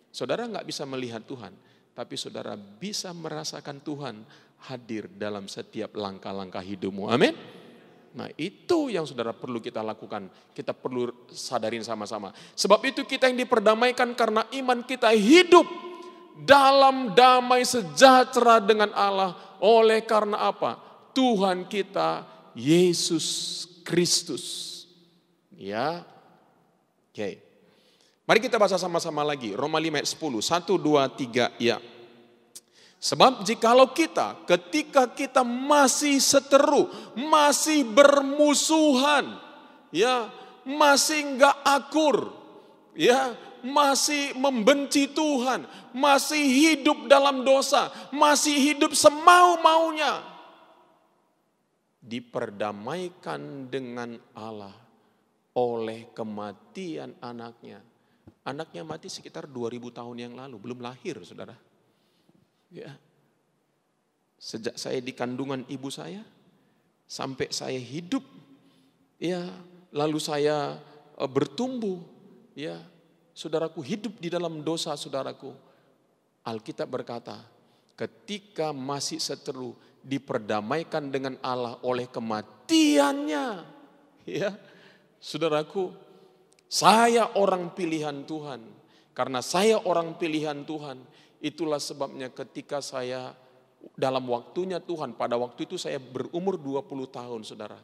saudara nggak bisa melihat Tuhan, tapi saudara bisa merasakan Tuhan hadir dalam setiap langkah-langkah hidupmu. Amin. Nah itu yang saudara perlu kita lakukan. Kita perlu sadarin sama-sama. Sebab itu kita yang diperdamaikan karena iman kita hidup dalam damai sejahtera dengan Allah. Oleh karena apa? Tuhan kita Yesus Kristus. Ya. Oke. Mari kita baca sama-sama lagi. Roma 5 ayat 10. 1, 2, 3. Ya. Sebab jikalau kita ketika kita masih seteru, masih bermusuhan, ya, masih enggak akur, ya, masih membenci Tuhan, masih hidup dalam dosa, masih hidup semau-maunya, diperdamaikan dengan Allah oleh kematian anaknya. Anaknya mati sekitar 2000 tahun yang lalu, belum lahir, saudara. Ya, sejak saya di kandungan ibu saya sampai saya hidup, ya, lalu saya bertumbuh, ya, saudaraku, hidup di dalam dosa, saudaraku. Alkitab berkata, ketika masih seteru diperdamaikan dengan Allah oleh kematiannya, ya, saudaraku, saya orang pilihan Tuhan. Karena saya orang pilihan Tuhan, itulah sebabnya ketika saya dalam waktunya Tuhan, pada waktu itu saya berumur 20 tahun, saudara.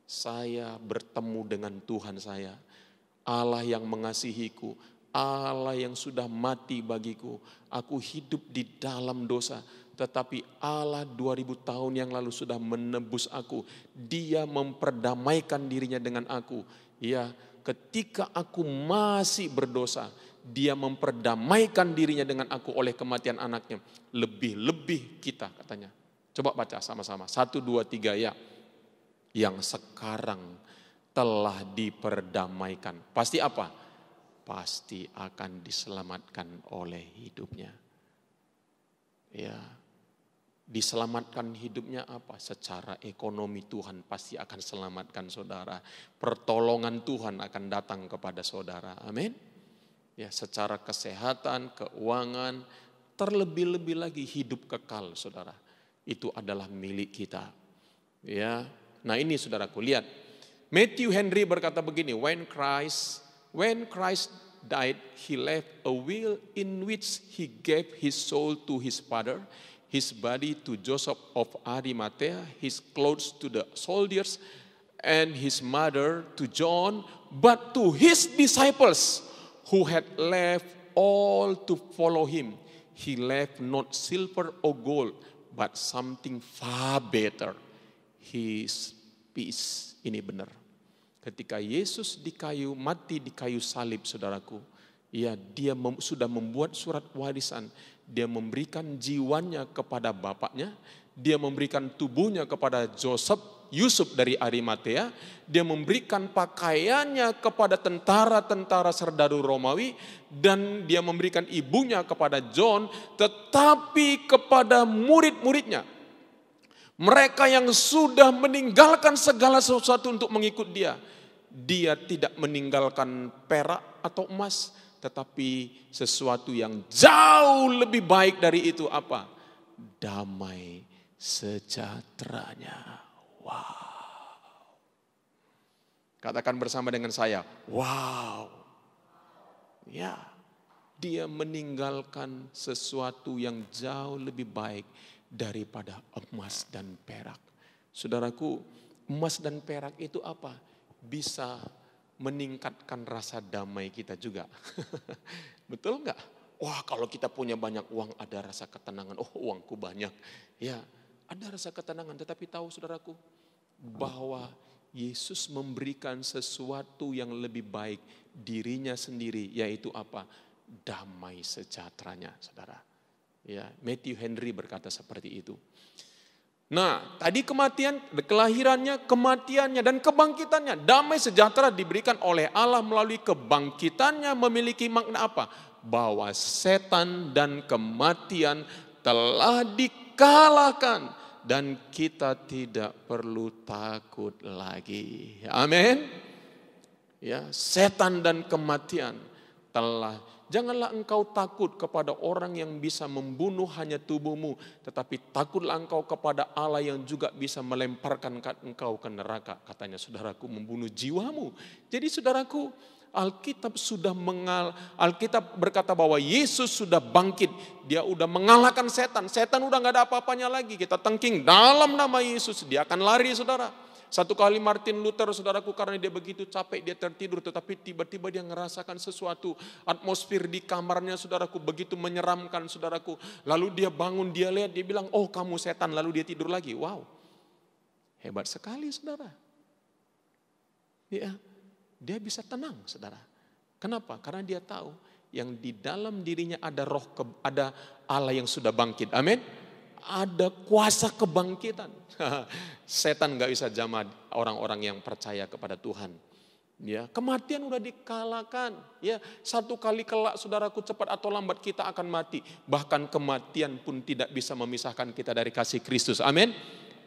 Saya bertemu dengan Tuhan saya. Allah yang mengasihiku, Allah yang sudah mati bagiku. Aku hidup di dalam dosa, tetapi Allah 2000 tahun yang lalu sudah menebus aku. Dia memperdamaikan dirinya dengan aku. Ya, ketika aku masih berdosa, Dia memperdamaikan dirinya dengan aku oleh kematian anaknya. Lebih-lebih kita, katanya. Coba baca sama-sama. 1, 2, 3 ya. Yang sekarang telah diperdamaikan. Pasti apa? Pasti akan diselamatkan oleh hidupnya. Ya. Diselamatkan hidupnya apa? Secara ekonomi Tuhan pasti akan selamatkan saudara. Pertolongan Tuhan akan datang kepada saudara. Amin. Ya, secara kesehatan, keuangan, terlebih-lebih lagi hidup kekal, saudara. Itu adalah milik kita. Ya, nah ini saudaraku, lihat. Matthew Henry berkata begini, when Christ died, he left a will in which he gave his soul to his Father, his body to Joseph of Arimathea, his clothes to the soldiers, and his mother to John, but to his disciples who had left all to follow him, he left not silver or gold, but something far better, his peace. Ini benar. Ketika Yesus mati di kayu salib, saudaraku, ya, dia sudah membuat surat warisan. Dia memberikan jiwanya kepada bapaknya, dia memberikan tubuhnya kepada Yusuf dari Arimatea, dia memberikan pakaiannya kepada tentara-tentara serdadu Romawi, dan dia memberikan ibunya kepada John, tetapi kepada murid-muridnya, mereka yang sudah meninggalkan segala sesuatu untuk mengikut dia, dia tidak meninggalkan perak atau emas, tetapi sesuatu yang jauh lebih baik dari itu apa? Damai sejahteranya. Wow. Katakan bersama dengan saya, wow. Ya, dia meninggalkan sesuatu yang jauh lebih baik daripada emas dan perak. Saudaraku, emas dan perak itu apa? Bisa meningkatkan rasa damai kita juga. Betul enggak? Wah, kalau kita punya banyak uang ada rasa ketenangan. Oh, uangku banyak. Ya, ada rasa ketenangan. Tetapi tahu saudaraku, bahwa Yesus memberikan sesuatu yang lebih baik dirinya sendiri, yaitu apa? Damai sejahteranya, saudara. Ya, Matthew Henry berkata seperti itu. Nah, tadi kelahirannya, kematiannya, dan kebangkitannya. Damai sejahtera diberikan oleh Allah melalui kebangkitannya memiliki makna apa? Bahwa setan dan kematian telah dikalahkan dan kita tidak perlu takut lagi. Amin. Ya, setan dan kematian telah. Janganlah engkau takut kepada orang yang bisa membunuh hanya tubuhmu, tetapi takutlah engkau kepada Allah yang juga bisa melemparkan engkau ke neraka. Katanya saudaraku, membunuh jiwamu. Jadi saudaraku, Alkitab berkata bahwa Yesus sudah bangkit. Dia udah mengalahkan setan. Setan udah gak ada apa-apanya lagi. Kita tengking dalam nama Yesus, dia akan lari saudara. Satu kali Martin Luther saudaraku, karena dia begitu capek dia tertidur, tetapi tiba-tiba dia ngerasakan sesuatu. Atmosfer di kamarnya saudaraku begitu menyeramkan saudaraku. Lalu dia bangun, dia lihat, dia bilang, oh kamu setan. Lalu dia tidur lagi. Wow, hebat sekali saudara. Ya, dia bisa tenang saudara. Kenapa? Karena dia tahu yang di dalam dirinya ada ada Allah yang sudah bangkit. Amin. Ada kuasa kebangkitan. Setan gak bisa jamah orang-orang yang percaya kepada Tuhan. Ya, kematian udah dikalahkan. Ya, satu kali kelak saudaraku, cepat atau lambat kita akan mati. Bahkan kematian pun tidak bisa memisahkan kita dari kasih Kristus. Amin.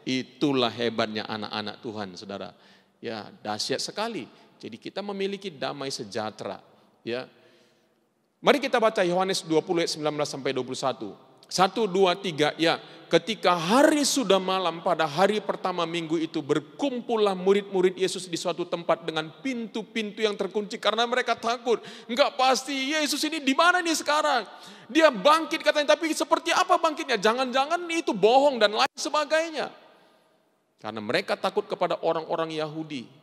Itulah hebatnya anak-anak Tuhan saudara. Ya, dahsyat sekali. Jadi kita memiliki damai sejahtera. Ya. Mari kita baca Yohanes 20 ayat 19 sampai 21. 1, 2, 3, ya. Ketika hari sudah malam pada hari pertama minggu itu, berkumpullah murid-murid Yesus di suatu tempat dengan pintu-pintu yang terkunci karena mereka takut. Enggak pasti Yesus ini di mana nih sekarang? Dia bangkit katanya, tapi seperti apa bangkitnya? Jangan-jangan itu bohong dan lain sebagainya. Karena mereka takut kepada orang-orang Yahudi.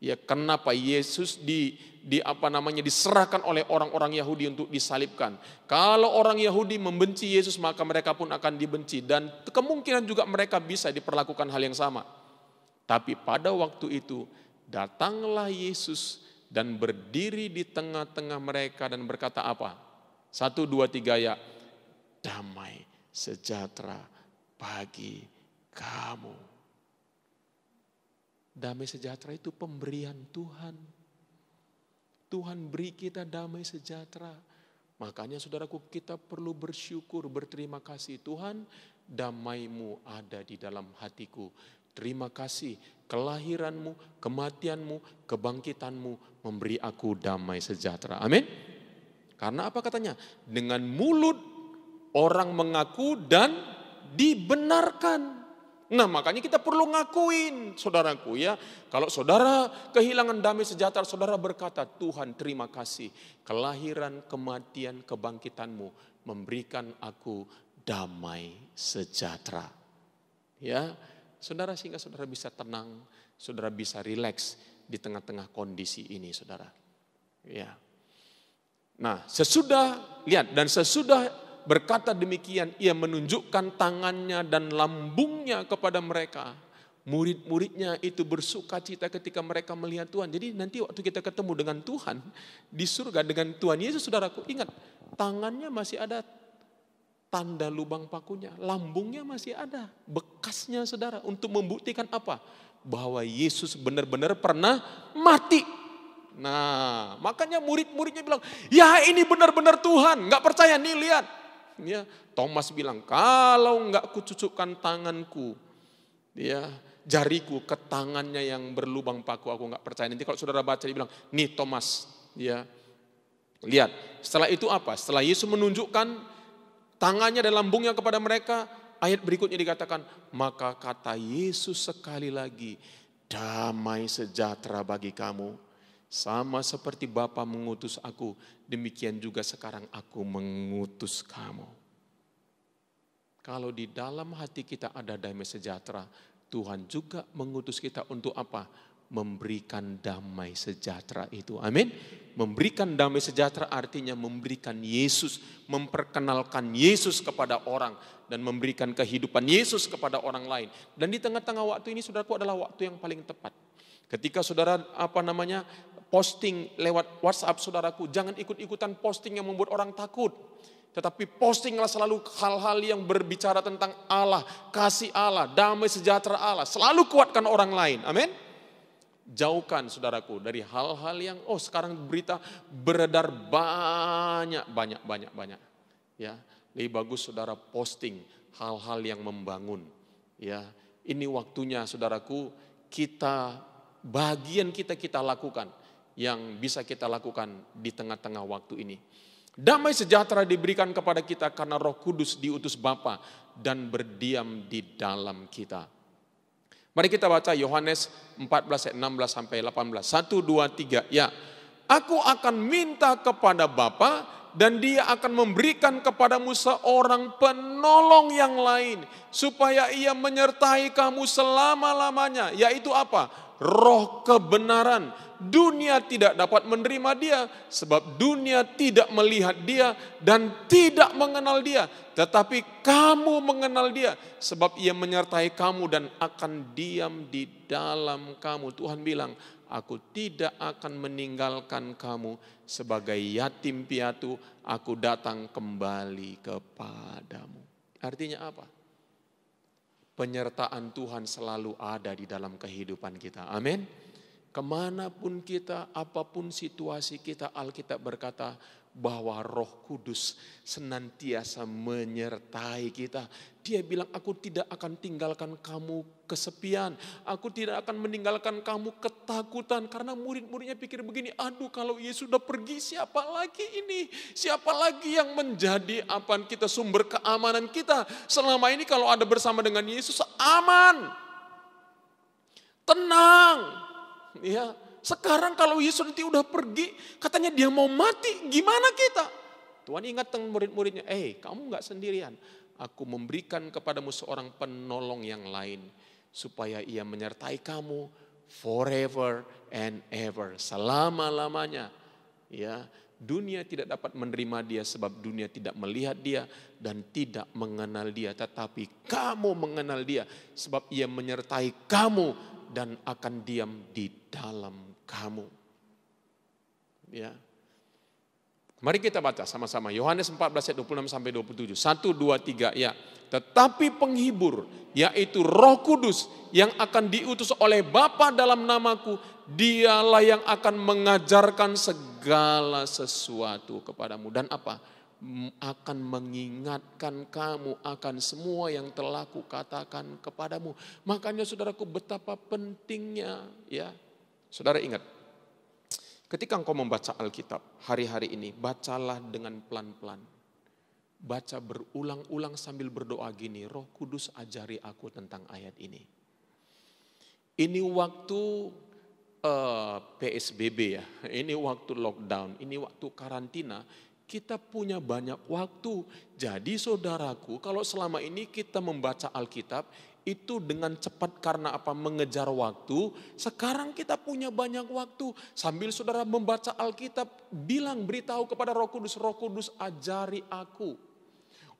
Ya, kenapa Yesus diserahkan oleh orang-orang Yahudi untuk disalibkan? Kalau orang Yahudi membenci Yesus, maka mereka pun akan dibenci, dan kemungkinan juga mereka bisa diperlakukan hal yang sama. Tapi pada waktu itu datanglah Yesus dan berdiri di tengah-tengah mereka dan berkata apa? 1, 2, 3 ya. Damai sejahtera bagi kamu. Damai sejahtera itu pemberian Tuhan. Tuhan beri kita damai sejahtera. Makanya saudaraku, kita perlu bersyukur, berterima kasih. Tuhan, damai-Mu ada di dalam hatiku. Terima kasih, kelahiran-Mu, kematian-Mu, kebangkitan-Mu memberi aku damai sejahtera. Amin. Karena apa katanya? Dengan mulut orang mengaku dan dibenarkan. Nah, makanya kita perlu ngakuin saudaraku ya. Kalau saudara kehilangan damai sejahtera, saudara berkata, Tuhan terima kasih. Kelahiran, kematian, kebangkitan-Mu memberikan aku damai sejahtera. Ya, saudara, sehingga saudara bisa tenang, saudara bisa rileks di tengah-tengah kondisi ini saudara. Ya. Nah, sesudah berkata demikian, ia menunjukkan tangannya dan lambungnya kepada mereka. Murid-muridnya itu bersuka cita ketika mereka melihat Tuhan. Jadi nanti waktu kita ketemu dengan Tuhan di surga dengan Tuhan Yesus, saudaraku, ingat, tangannya masih ada tanda lubang pakunya, lambungnya masih ada bekasnya saudara, untuk membuktikan apa? Bahwa Yesus benar-benar pernah mati. Nah, makanya murid-muridnya bilang, ya ini benar-benar Tuhan. Gak percaya, nih lihat. Ya, Thomas bilang, kalau enggak kucucukkan tanganku, ya, jariku ke tangannya yang berlubang paku, aku enggak percaya. Nanti kalau saudara baca dia bilang, nih Thomas, ya, lihat. Setelah itu apa? Setelah Yesus menunjukkan tangannya dan lambungnya kepada mereka, ayat berikutnya dikatakan, maka kata Yesus sekali lagi, damai sejahtera bagi kamu. Sama seperti Bapa mengutus aku, demikian juga sekarang aku mengutus kamu. Kalau di dalam hati kita ada damai sejahtera, Tuhan juga mengutus kita untuk apa? Memberikan damai sejahtera itu. Amin. Memberikan damai sejahtera artinya memberikan Yesus, memperkenalkan Yesus kepada orang, dan memberikan kehidupan Yesus kepada orang lain. Dan di tengah-tengah waktu ini, saudaraku, adalah waktu yang paling tepat. Ketika saudara posting lewat WhatsApp saudaraku, jangan ikut-ikutan posting yang membuat orang takut. Tetapi postinglah selalu hal-hal yang berbicara tentang Allah, kasih Allah, damai sejahtera Allah. Selalu kuatkan orang lain. Amin. Jauhkan saudaraku dari hal-hal yang sekarang berita beredar banyak. Ya, lebih bagus saudara posting hal-hal yang membangun. Ya, ini waktunya saudaraku, bagian kita lakukan yang bisa kita lakukan di tengah-tengah waktu ini. Damai sejahtera diberikan kepada kita karena Roh Kudus diutus Bapa dan berdiam di dalam kita. Mari kita baca Yohanes 14 ayat 16 sampai 18. 1, 2, 3. Ya, aku akan minta kepada Bapa dan Dia akan memberikan kepadamu seorang penolong yang lain supaya Ia menyertai kamu selama-lamanya. Yaitu apa? Roh kebenaran. Dunia tidak dapat menerima Dia sebab dunia tidak melihat Dia dan tidak mengenal Dia. Tetapi kamu mengenal Dia sebab Ia menyertai kamu dan akan diam di dalam kamu. Tuhan bilang, aku tidak akan meninggalkan kamu sebagai yatim piatu. Aku datang kembali kepadamu. Artinya apa? Penyertaan Tuhan selalu ada di dalam kehidupan kita. Amin. Kemanapun kita, apapun situasi kita, Alkitab berkata bahwa Roh Kudus senantiasa menyertai kita. Dia bilang, aku tidak akan tinggalkan kamu kesepian. Aku tidak akan meninggalkan kamu ketakutan. Karena murid-muridnya pikir begini, aduh kalau Yesus sudah pergi siapa lagi ini? Siapa lagi yang menjadi kita sumber keamanan kita? Selama ini kalau ada bersama dengan Yesus aman. Tenang. Ya, sekarang kalau Yesus nanti udah pergi, katanya Dia mau mati, gimana kita? Tuhan ingatkan murid-muridnya, kamu gak sendirian. Aku memberikan kepadamu seorang penolong yang lain, supaya Ia menyertai kamu forever and ever, selama-lamanya. Ya, dunia tidak dapat menerima Dia sebab dunia tidak melihat Dia dan tidak mengenal Dia. Tetapi kamu mengenal Dia sebab Ia menyertai kamu dan akan diam di dalam kamu. Ya. Mari kita baca sama-sama Yohanes 14 ayat 26 sampai 27. 1, 2, 3 ya. Tetapi penghibur yaitu Roh Kudus yang akan diutus oleh Bapa dalam namaku, Dialah yang akan mengajarkan segala sesuatu kepadamu. Dan apa? Akan mengingatkan kamu akan semua yang telah kukatakan kepadamu. Makanya saudaraku, betapa pentingnya ya. Saudara ingat, ketika engkau membaca Alkitab hari-hari ini, bacalah dengan pelan-pelan. Baca berulang-ulang sambil berdoa gini, Roh Kudus ajari aku tentang ayat ini. Ini waktu PSBB ya, ini waktu lockdown, ini waktu karantina. Kita punya banyak waktu. Jadi saudaraku, kalau selama ini kita membaca Alkitab itu dengan cepat karena apa? Mengejar waktu. Sekarang kita punya banyak waktu. Sambil saudara membaca Alkitab, beritahu kepada Roh Kudus ajari aku.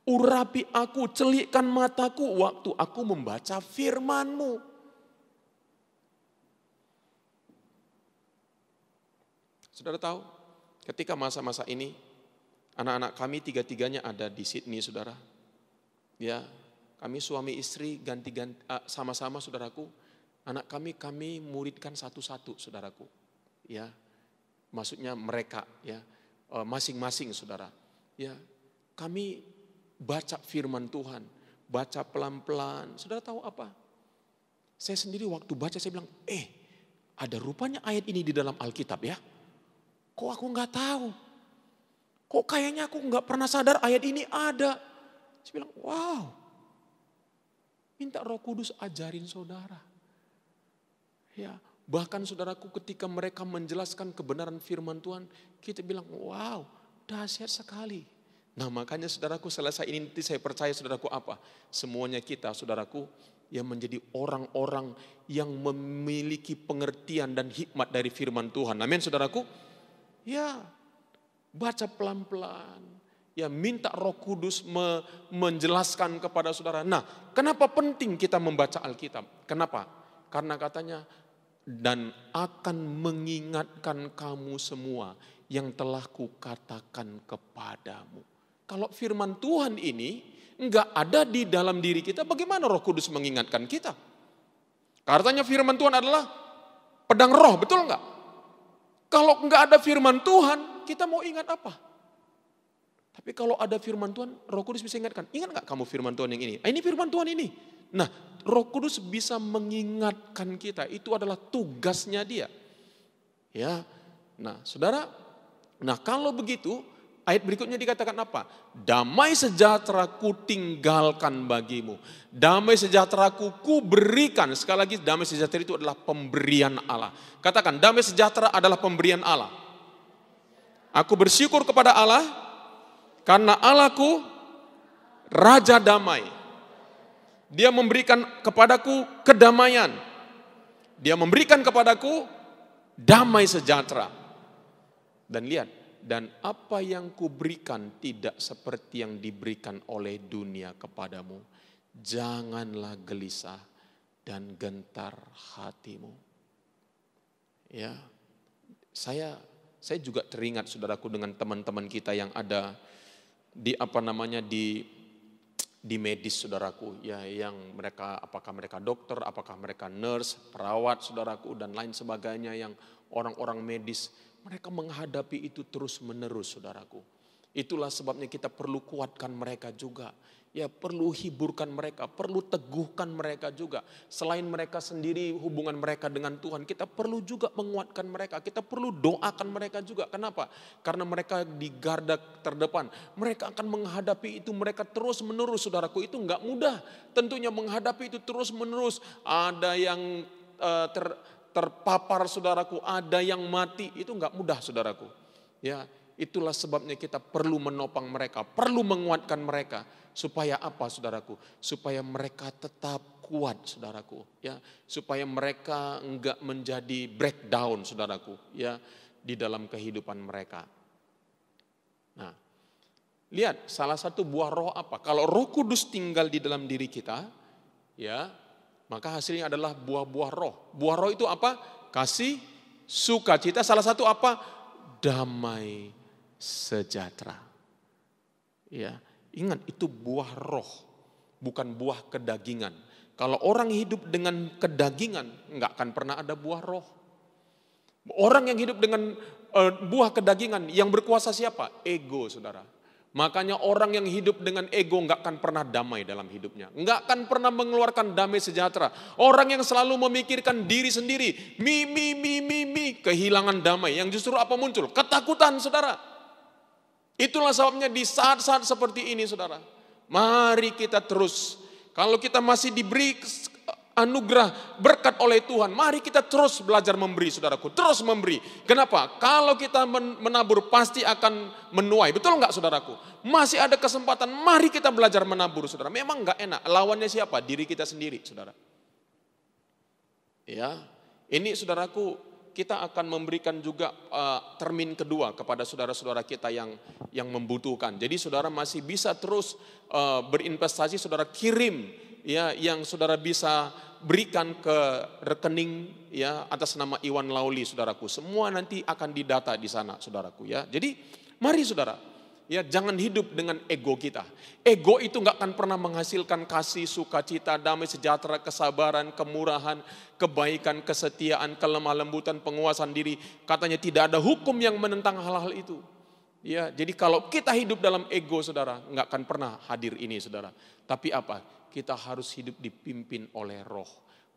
Urapi aku, celikkan mataku waktu aku membaca firman-Mu. Saudara tahu, ketika masa-masa ini, anak-anak kami tiga-tiganya ada di Sydney, saudara. Ya, kami suami istri ganti-ganti sama-sama, saudaraku. Anak kami muridkan satu-satu, saudaraku. Ya, maksudnya mereka, ya, masing-masing, saudara. Ya, kami baca firman Tuhan, baca pelan-pelan. Saudara tahu apa? Saya sendiri waktu baca saya bilang, ada rupanya ayat ini di dalam Alkitab ya. Kok aku nggak tahu? Kok kayaknya aku nggak pernah sadar ayat ini ada. Saya bilang, wow. Minta Roh Kudus ajarin saudara. Ya, bahkan saudaraku ketika mereka menjelaskan kebenaran firman Tuhan, kita bilang, wow, dahsyat sekali. Nah makanya saudaraku selesai ini nanti saya percaya saudaraku apa? Semuanya kita saudaraku yang menjadi orang-orang yang memiliki pengertian dan hikmat dari firman Tuhan. Amin saudaraku. Ya, baca pelan-pelan. Ya, minta Roh Kudus menjelaskan kepada saudara. Nah, kenapa penting kita membaca Alkitab? Kenapa? Karena katanya, dan akan mengingatkan kamu semua yang telah kukatakan kepadamu. Kalau firman Tuhan ini enggak ada di dalam diri kita, bagaimana Roh Kudus mengingatkan kita? Katanya firman Tuhan adalah pedang roh, betul enggak? Kalau enggak ada firman Tuhan, kita mau ingat apa? Tapi kalau ada firman Tuhan, Roh Kudus bisa ingatkan. Ingat enggak kamu firman Tuhan yang ini? Ini firman Tuhan ini. Nah, Roh Kudus bisa mengingatkan kita, itu adalah tugasnya Dia. Ya. Nah, Saudara, kalau begitu ayat berikutnya dikatakan apa? Damai sejahtera ku tinggalkan bagimu. Damai sejahtera ku berikan. Sekali lagi, damai sejahtera itu adalah pemberian Allah. Katakan, damai sejahtera adalah pemberian Allah. Aku bersyukur kepada Allah karena Allahku Raja damai. Dia memberikan kepadaku kedamaian. Dia memberikan kepadaku damai sejahtera. Dan lihat, dan apa yang kuberikan tidak seperti yang diberikan oleh dunia kepadamu. Janganlah gelisah dan gentar hatimu. Ya, saya juga teringat, saudaraku, dengan teman-teman kita yang ada di di medis, saudaraku, ya, yang mereka, apakah mereka dokter, apakah mereka nurse, perawat, saudaraku, dan lain sebagainya, yang orang-orang medis, mereka menghadapi itu terus menerus, saudaraku. Itulah sebabnya kita perlu kuatkan mereka juga. Ya, perlu hiburkan mereka, perlu teguhkan mereka juga. Selain mereka sendiri, hubungan mereka dengan Tuhan, kita perlu juga menguatkan mereka. Kita perlu doakan mereka juga. Kenapa? Karena mereka di garda terdepan. Mereka akan menghadapi itu, mereka terus menerus, saudaraku. Itu enggak mudah. Tentunya menghadapi itu terus menerus. Ada yang terpapar, saudaraku. Ada yang mati. Itu enggak mudah, saudaraku. Ya, itulah sebabnya kita perlu menopang mereka, perlu menguatkan mereka. Supaya apa, saudaraku? Supaya mereka tetap kuat, saudaraku. Ya, supaya mereka enggak menjadi breakdown, saudaraku. Ya, di dalam kehidupan mereka. Nah, lihat salah satu buah roh apa? Kalau Roh Kudus tinggal di dalam diri kita, ya, maka hasilnya adalah buah-buah roh. Buah roh itu apa? Kasih, sukacita. Salah satu apa? Damai sejahtera. Ya. Ingat, itu buah roh, bukan buah kedagingan. Kalau orang hidup dengan kedagingan, enggak akan pernah ada buah roh. Orang yang hidup dengan buah kedagingan, yang berkuasa siapa? Ego, saudara. Makanya orang yang hidup dengan ego enggak akan pernah damai dalam hidupnya. Enggak akan pernah mengeluarkan damai sejahtera. Orang yang selalu memikirkan diri sendiri, kehilangan damai. Yang justru apa muncul? Ketakutan, saudara. Itulah sebabnya di saat-saat seperti ini, saudara, mari kita terus, kalau kita masih diberi anugerah berkat oleh Tuhan, mari kita terus belajar memberi, saudaraku, terus memberi. Kenapa? Kalau kita menabur pasti akan menuai, betul enggak, saudaraku? Masih ada kesempatan, mari kita belajar menabur, saudara. Memang enggak enak, lawannya siapa? Diri kita sendiri, saudara. Ya, ini, saudaraku, kita akan memberikan juga termin kedua kepada saudara-saudara kita yang membutuhkan. Jadi saudara masih bisa terus berinvestasi, saudara kirim ya yang saudara bisa berikan ke rekening ya atas nama Iwan Lauli, saudaraku. Semua nanti akan didata di sana, saudaraku, ya. Jadi mari, saudara, ya, jangan hidup dengan ego kita. Ego itu nggak akan pernah menghasilkan kasih, sukacita, damai sejahtera, kesabaran, kemurahan, kebaikan, kesetiaan, kelemah lembutan, penguasaan diri. Katanya tidak ada hukum yang menentang hal-hal itu. Ya, jadi kalau kita hidup dalam ego, saudara, nggak akan pernah hadir ini, saudara. Tapi apa? Kita harus hidup dipimpin oleh Roh,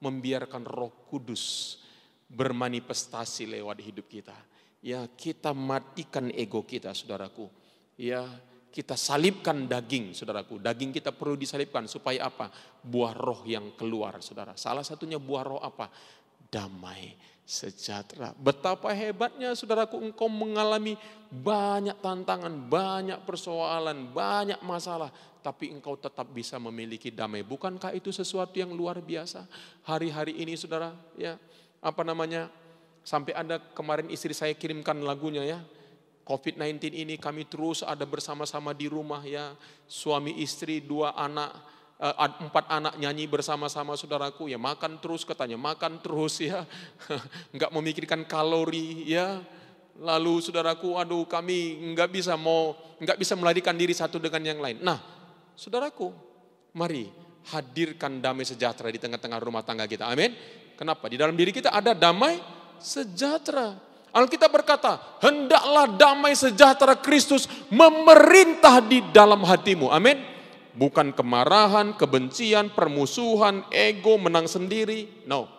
membiarkan Roh Kudus bermanifestasi lewat hidup kita. Ya, kita matikan ego kita, saudaraku. Ya, kita salibkan daging, saudaraku. Daging kita perlu disalibkan supaya apa? Buah roh yang keluar, saudara. Salah satunya buah roh apa? Damai sejahtera. Betapa hebatnya, saudaraku, engkau mengalami banyak tantangan, banyak persoalan, banyak masalah, tapi engkau tetap bisa memiliki damai. Bukankah itu sesuatu yang luar biasa? Hari-hari ini, saudara, ya, sampai ada kemarin istri saya kirimkan lagunya, ya. COVID-19 ini kami terus ada bersama-sama di rumah, ya. Suami istri 2 anak, 4 anak nyanyi bersama-sama, saudaraku, ya. Makan terus, katanya makan terus, ya. Enggak memikirkan kalori, ya. Lalu saudaraku, aduh, kami enggak bisa melarikan diri satu dengan yang lain. Nah, saudaraku, mari hadirkan damai sejahtera di tengah-tengah rumah tangga kita. Amin. Kenapa? Di dalam diri kita ada damai sejahtera. Alkitab berkata, hendaklah damai sejahtera Kristus memerintah di dalam hatimu. Amin. Bukan kemarahan, kebencian, permusuhan, ego, menang sendiri. No.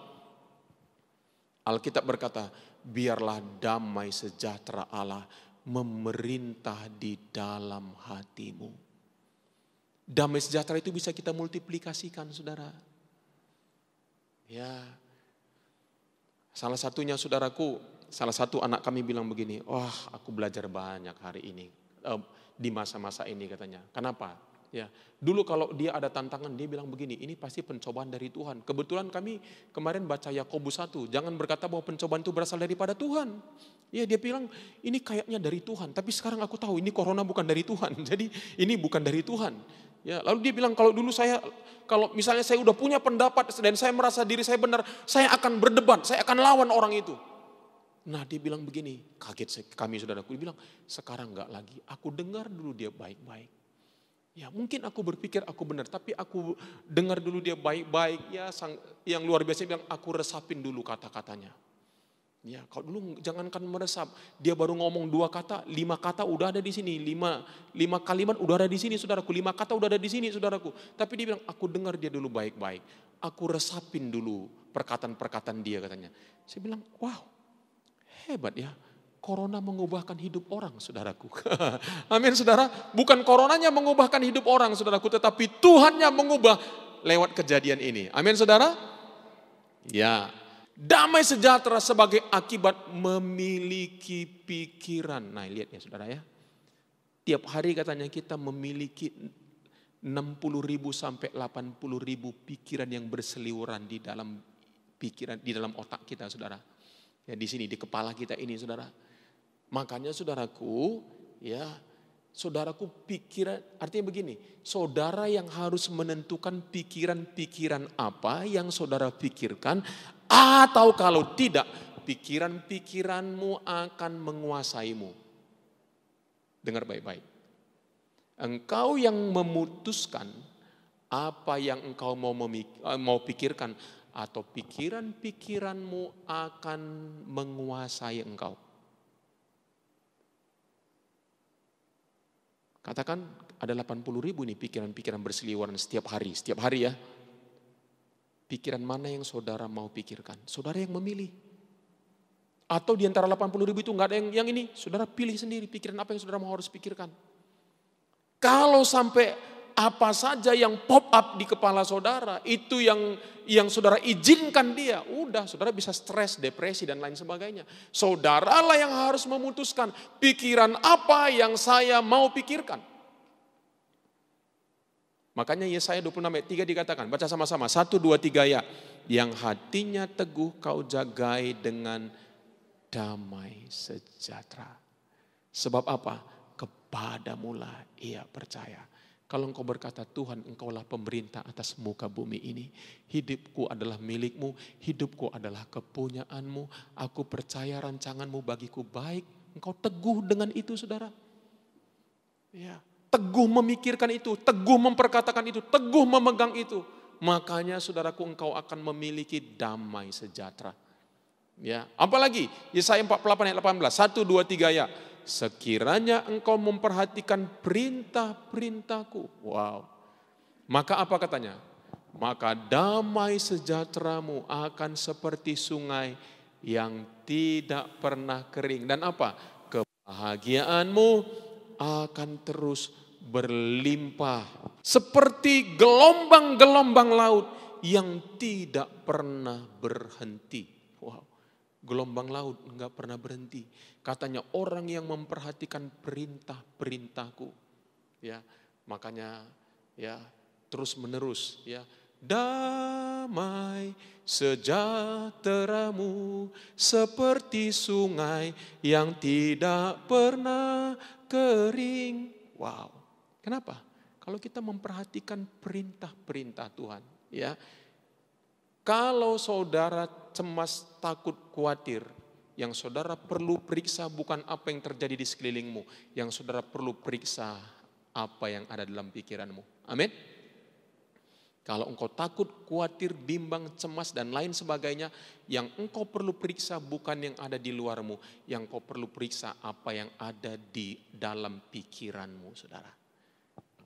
Alkitab berkata, biarlah damai sejahtera Allah memerintah di dalam hatimu. Damai sejahtera itu bisa kita multiplikasikan, saudara. Ya, salah satunya saudaraku, salah satu anak kami bilang begini, wah aku belajar banyak hari ini, di masa-masa ini katanya. Kenapa? Ya, dulu kalau dia ada tantangan, dia bilang begini, ini pasti pencobaan dari Tuhan. Kebetulan kami kemarin baca Yakobus 1, jangan berkata bahwa pencobaan itu berasal daripada Tuhan. Ya, dia bilang ini kayaknya dari Tuhan, tapi sekarang aku tahu ini corona bukan dari Tuhan. Jadi ini bukan dari Tuhan. Ya, lalu dia bilang kalau dulu kalau misalnya saya udah punya pendapat dan saya merasa diri saya benar, saya akan berdebat, saya akan lawan orang itu. Nah, dia bilang begini, kaget kami saudaraku, dia bilang sekarang enggak lagi, aku dengar dulu dia baik-baik. Ya, mungkin aku berpikir aku benar, tapi aku dengar dulu dia baik-baik. Ya, yang luar biasa bilang aku resapin dulu kata-katanya. Ya, kalau dulu jangankan meresap, dia baru ngomong 2 kata, 5 kata udah ada di sini, 5 kalimat udah ada di sini, saudaraku, 5 kata udah ada di sini, saudaraku. Tapi dia bilang aku dengar dia dulu baik-baik, aku resapin dulu perkataan-perkataan dia katanya. Saya bilang, wow, hebat ya. Corona mengubahkan hidup orang, saudaraku. Amin, saudara. Bukan coronanya mengubahkan hidup orang, saudaraku, tetapi Tuhan yang mengubah lewat kejadian ini. Amin, saudara. Ya, damai sejahtera sebagai akibat memiliki pikiran. Nah, lihat ya, saudara ya. Tiap hari katanya kita memiliki 60.000 sampai 80.000 pikiran yang berseliweran di dalam pikiran, di dalam otak kita, saudara. Ya, di sini di kepala kita ini, saudara. Makanya saudaraku, ya, saudaraku pikiran, artinya begini, saudara yang harus menentukan pikiran-pikiran apa yang saudara pikirkan, atau kalau tidak, pikiran-pikiranmu akan menguasaimu. Dengar baik-baik. Engkau yang memutuskan apa yang engkau mau pikirkan, atau pikiran-pikiranmu akan menguasai engkau. Katakan ada 80.000 nih pikiran-pikiran berseliweran setiap hari ya. Pikiran mana yang saudara mau pikirkan? Saudara yang memilih. Atau di antara 80.000 itu enggak ada yang ini, saudara pilih sendiri pikiran apa yang saudara mau harus pikirkan. Kalau sampai apa saja yang pop up di kepala saudara, itu yang saudara izinkan dia, udah saudara bisa stres, depresi dan lain sebagainya. Saudaralah yang harus memutuskan pikiran apa yang saya mau pikirkan. Makanya Yesaya 26 ayat 3 dikatakan, baca sama-sama, 1, 2, 3 ya. Yang hatinya teguh kau jagai dengan damai sejahtera. Sebab apa? Kepadamulah ia percaya. Kalau engkau berkata, Tuhan engkaulah pemerintah atas muka bumi ini. Hidupku adalah milikmu, hidupku adalah kepunyaanmu. Aku percaya rancanganmu bagiku baik. Engkau teguh dengan itu, saudara. Ya, teguh memikirkan itu, teguh memperkatakan itu, teguh memegang itu. Makanya saudaraku engkau akan memiliki damai sejahtera. Ya, apalagi Yesaya 48 ayat 18, 1, 2, 3 ya. Sekiranya engkau memperhatikan perintah-perintahku. Wow. Maka apa katanya? Maka damai sejahteramu akan seperti sungai yang tidak pernah kering. Dan apa? Kebahagiaanmu akan terus berlimpah. Seperti gelombang-gelombang laut yang tidak pernah berhenti. Wow. Gelombang laut enggak pernah berhenti. Katanya orang yang memperhatikan perintah-perintahku. Ya, makanya ya terus menerus ya. Damai sejahteramu seperti sungai yang tidak pernah kering. Wow. Kenapa? Kalau kita memperhatikan perintah-perintah Tuhan, ya. Kalau saudara cemas, takut, khawatir, yang saudara perlu periksa bukan apa yang terjadi di sekelilingmu, yang saudara perlu periksa apa yang ada dalam pikiranmu. Amin. Kalau engkau takut, khawatir, bimbang, cemas dan lain sebagainya, yang engkau perlu periksa bukan yang ada di luarmu, yang engkau perlu periksa apa yang ada di dalam pikiranmu, saudara.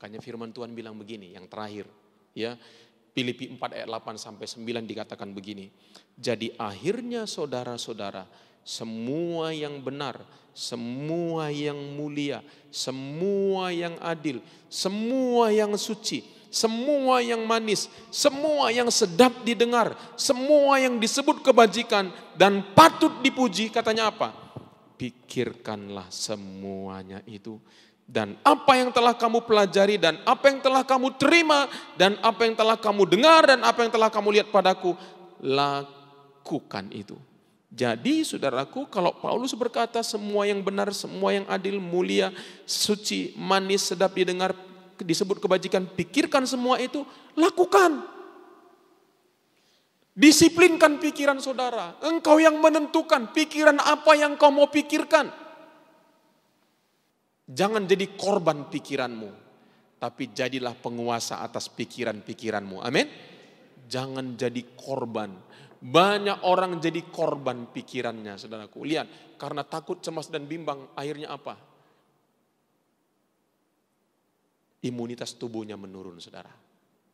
Makanya firman Tuhan bilang begini, yang terakhir, ya. Filipi 4 ayat 8 sampai 9 dikatakan begini. Jadi akhirnya saudara-saudara, semua yang benar, semua yang mulia, semua yang adil, semua yang suci, semua yang manis, semua yang sedap didengar, semua yang disebut kebajikan dan patut dipuji, katanya apa? Pikirkanlah semuanya itu. Dan apa yang telah kamu pelajari dan apa yang telah kamu terima dan apa yang telah kamu dengar dan apa yang telah kamu lihat padaku, lakukan itu. Jadi saudaraku, kalau Paulus berkata semua yang benar, semua yang adil, mulia, suci, manis, sedap didengar, disebut kebajikan, pikirkan semua itu, lakukan. Disiplinkan pikiran saudara. Engkau yang menentukan pikiran apa yang kau mau pikirkan. Jangan jadi korban pikiranmu, tapi jadilah penguasa atas pikiran-pikiranmu. Amin. Jangan jadi korban. Banyak orang jadi korban pikirannya, saudaraku. Lihat, karena takut, cemas dan bimbang, akhirnya apa? Imunitas tubuhnya menurun, saudara.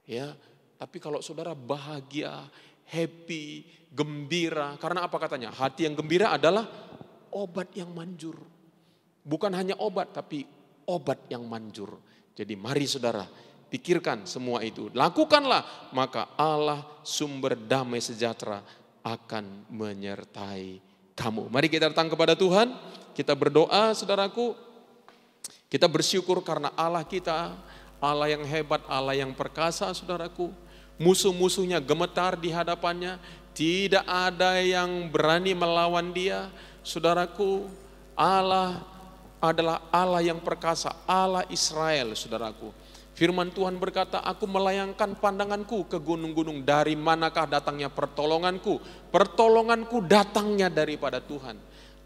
Ya, tapi kalau saudara bahagia, happy, gembira, karena apa katanya? Hati yang gembira adalah obat yang manjur. Bukan hanya obat, tapi obat yang manjur. Jadi mari saudara, pikirkan semua itu. Lakukanlah, maka Allah sumber damai sejahtera akan menyertai kamu. Mari kita datang kepada Tuhan. Kita berdoa, saudaraku. Kita bersyukur karena Allah kita, Allah yang hebat, Allah yang perkasa, saudaraku. Musuh-musuhnya gemetar di hadapannya. Tidak ada yang berani melawan dia. Saudaraku, Allah adalah Allah yang perkasa, Allah Israel, saudaraku. Firman Tuhan berkata, aku melayangkan pandanganku ke gunung-gunung, dari manakah datangnya pertolonganku? Pertolonganku datangnya daripada Tuhan.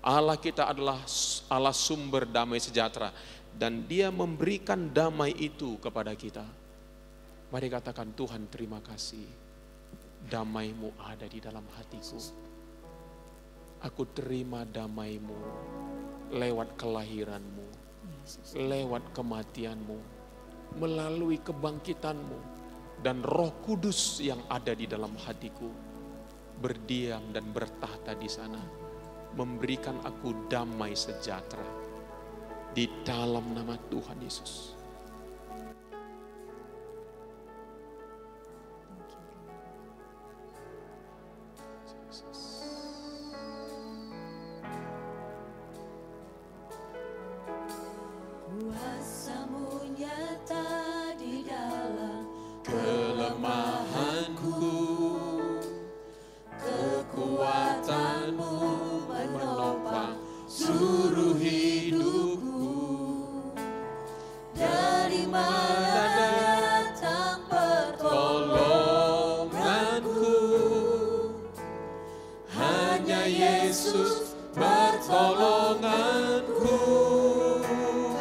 Allah kita adalah Allah sumber damai sejahtera, dan Dia memberikan damai itu kepada kita. Mari katakan, Tuhan terima kasih, damai-Mu ada di dalam hatiku. Aku terima damai-Mu lewat kelahiran-Mu, lewat kematian-Mu, melalui kebangkitan-Mu, dan Roh Kudus yang ada di dalam hatiku berdiam dan bertahta di sana, memberikan aku damai sejahtera di dalam nama Tuhan Yesus. Kuasa-Mu nyata di dalam kelemahanku, kekuatan-Mu menopang seluruh hidupku. dari mana datang pertolonganku? Hanya Yesus pertolonganku.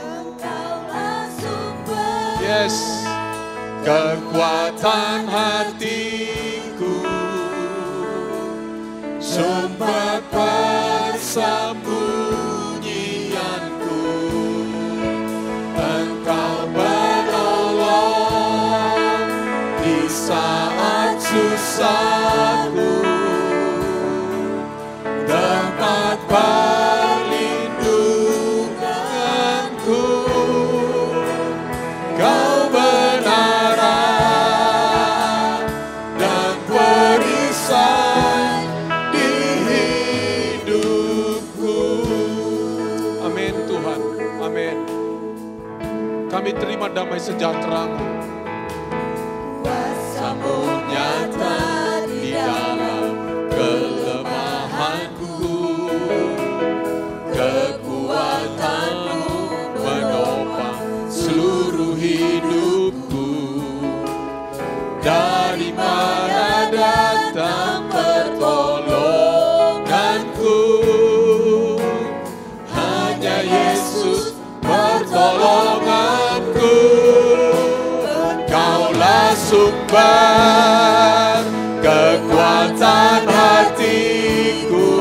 Engkaulah sumber Yes, kekuatan hatiku, sumber persembunyianku. Engkau menolong di saat susahku, tempat perlindunganku. Kau benaran dan perisai di hidupku. Amin Tuhan, amin. Kami terima damai sejahtera-Mu. Kuasa-Mu nyata di dalam kelemahanku, kekuatan-Mu menopang seluruh hidupku. Dari mana datang pertolonganku? Hanya Yesus pertolonganku. Engkaulah sumber kekuatan hatiku,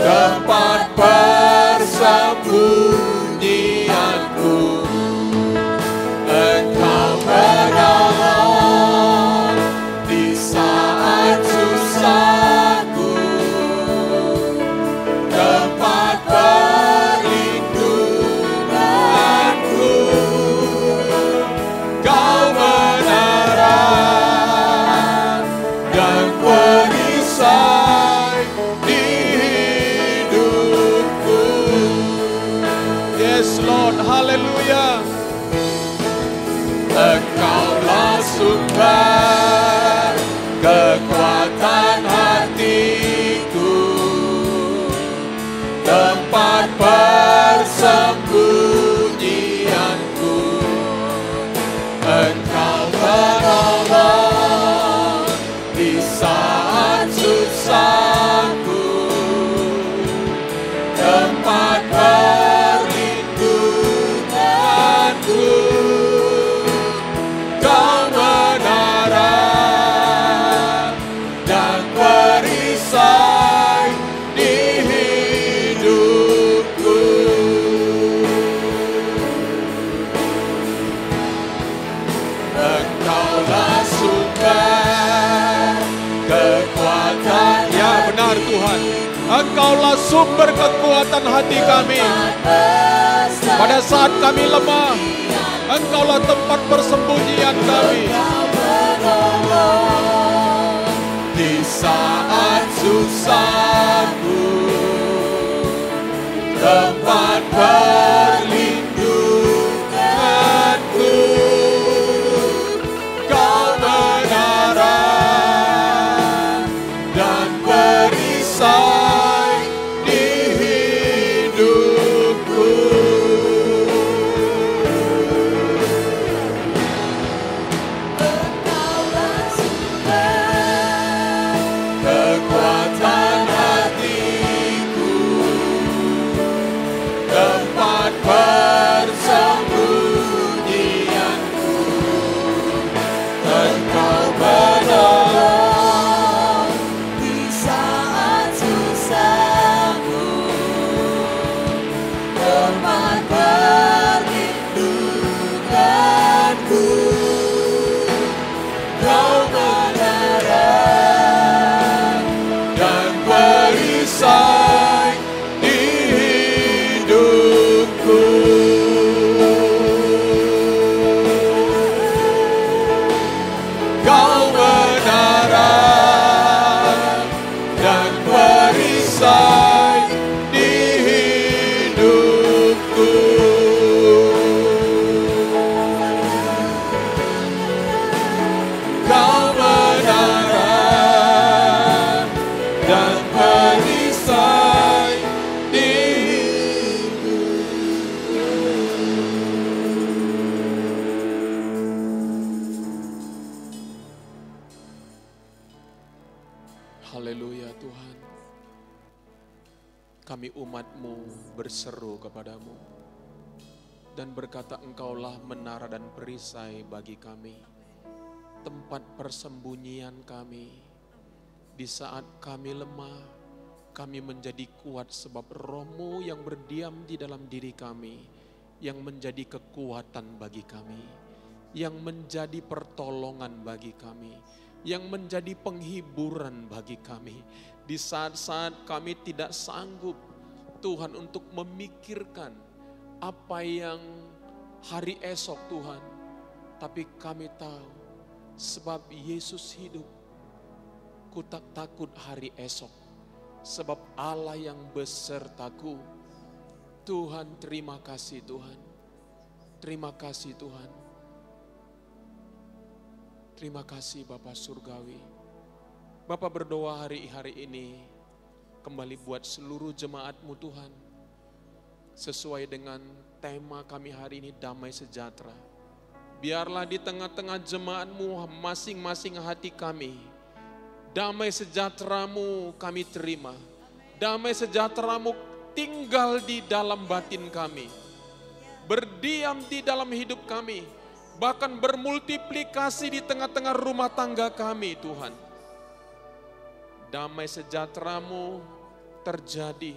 tempat persembunyianku. Engkaulah sumber kekuatan hati kami. Pada saat kami lemah, Engkaulah tempat persembunyian kami. Di saat susahku, tempat perlindunganku, Kau benaran dan perisai di hidupku. Engkaulah sumber Kekuatan hatiku, tempat persembunyianku, Engkau benar di saat susahku, tempat perlindunganku, Kau benaran dan perisai di hidupku. Kau benaran dan perisai di hidupku. Kau benaran dan perisai di Haleluya Tuhan. Kami umat-Mu berseru kepadamu dan berkata, Engkaulah menara dan perisai bagi kami, tempat persembunyian kami. Di saat kami lemah, kami menjadi kuat sebab Roh-Mu yang berdiam di dalam diri kami, yang menjadi kekuatan bagi kami, yang menjadi pertolongan bagi kami, yang menjadi penghiburan bagi kami. Di saat-saat kami tidak sanggup, Tuhan, untuk memikirkan apa yang hari esok Tuhan. Tapi kami tahu, sebab Yesus hidup, ku tak takut hari esok, sebab Allah yang besertaku. Tuhan, terima kasih Tuhan. Terima kasih Tuhan. Terima kasih Bapa Surgawi. Bapa berdoa hari ini kembali buat seluruh jemaat-Mu Tuhan. Sesuai dengan tema kami hari ini, damai sejahtera. Biarlah di tengah-tengah jemaat-Mu masing-masing hati kami, damai sejahtera-Mu kami terima. Damai sejahtera-Mu tinggal di dalam batin kami, berdiam di dalam hidup kami, bahkan bermultiplikasi di tengah-tengah rumah tangga kami Tuhan. Damai sejahtera-Mu terjadi,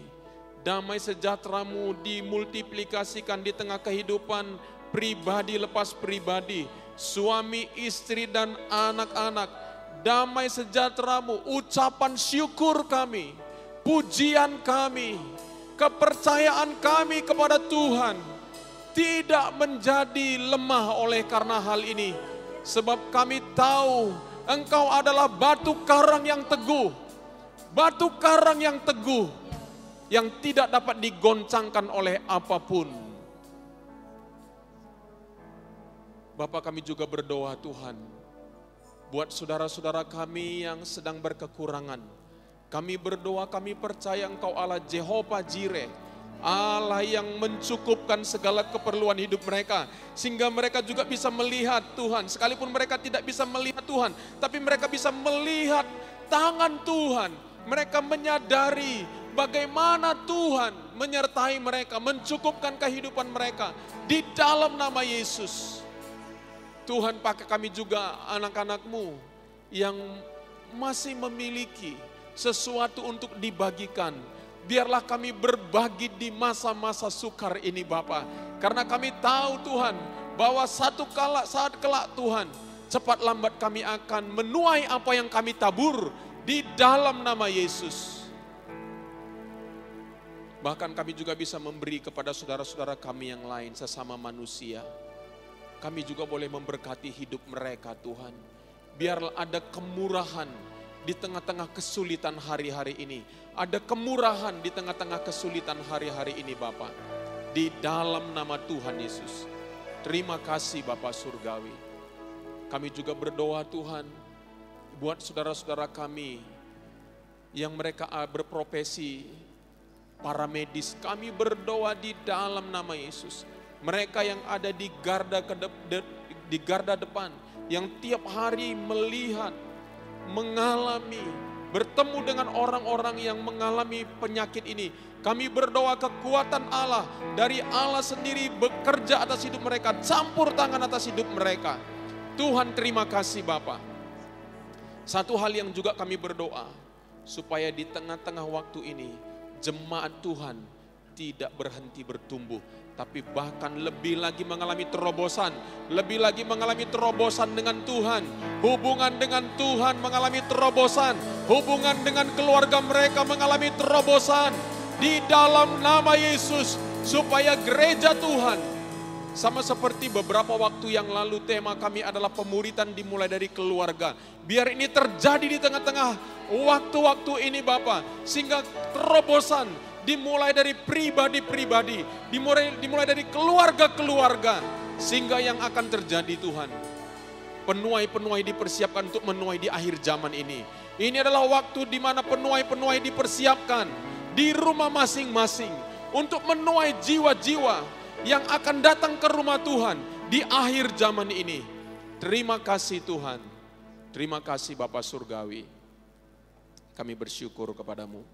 damai sejahtera-Mu dimultiplikasikan di tengah kehidupan pribadi lepas pribadi, suami, istri, dan anak-anak. Damai sejahtera-Mu, ucapan syukur kami, pujian kami, kepercayaan kami kepada Tuhan tidak menjadi lemah oleh karena hal ini. Sebab kami tahu Engkau adalah batu karang yang teguh, batu karang yang teguh, yang tidak dapat digoncangkan oleh apapun. Bapa, kami juga berdoa Tuhan, buat saudara-saudara kami yang sedang berkekurangan. Kami berdoa, kami percaya Engkau Allah Jehovah Jireh, Allah yang mencukupkan segala keperluan hidup mereka. Sehingga mereka juga bisa melihat Tuhan, sekalipun mereka tidak bisa melihat Tuhan, tapi mereka bisa melihat tangan Tuhan. Mereka menyadari bagaimana Tuhan menyertai mereka, mencukupkan kehidupan mereka di dalam nama Yesus. Tuhan, pakai kami juga anak-anak-Mu yang masih memiliki sesuatu untuk dibagikan. Biarlah kami berbagi di masa-masa sukar ini Bapa. Karena kami tahu Tuhan, bahwa saat kelak Tuhan, cepat lambat kami akan menuai apa yang kami tabur di dalam nama Yesus. Bahkan kami juga bisa memberi kepada saudara-saudara kami yang lain sesama manusia. Kami juga boleh memberkati hidup mereka Tuhan. Biarlah ada kemurahan di tengah-tengah kesulitan hari-hari ini. Ada kemurahan di tengah-tengah kesulitan hari-hari ini Bapa. Di dalam nama Tuhan Yesus. Terima kasih Bapa Surgawi. Kami juga berdoa Tuhan buat saudara-saudara kami yang mereka berprofesi para medis, kami berdoa di dalam nama Yesus. Mereka yang ada di garda depan, yang tiap hari melihat, mengalami, bertemu dengan orang-orang yang mengalami penyakit ini. Kami berdoa kekuatan Allah dari Allah sendiri bekerja atas hidup mereka, campur tangan atas hidup mereka. Tuhan terima kasih Bapa. Satu hal yang juga kami berdoa, supaya di tengah-tengah waktu ini, jemaat Tuhan tidak berhenti bertumbuh, tapi bahkan lebih lagi mengalami terobosan, lebih lagi mengalami terobosan dengan Tuhan, hubungan dengan Tuhan mengalami terobosan, hubungan dengan keluarga mereka mengalami terobosan di dalam nama Yesus, supaya gereja Tuhan sama seperti beberapa waktu yang lalu tema kami adalah pemuritan dimulai dari keluarga. Biar ini terjadi di tengah-tengah waktu-waktu ini Bapa, sehingga terobosan dimulai dari pribadi-pribadi, dimulai dari keluarga-keluarga, sehingga yang akan terjadi Tuhan, penuai-penuai dipersiapkan untuk menuai di akhir zaman ini. Ini adalah waktu di mana penuai-penuai dipersiapkan di rumah masing-masing untuk menuai jiwa-jiwa yang akan datang ke rumah Tuhan di akhir zaman ini. Terima kasih Tuhan, terima kasih Bapa Surgawi. Kami bersyukur kepadamu.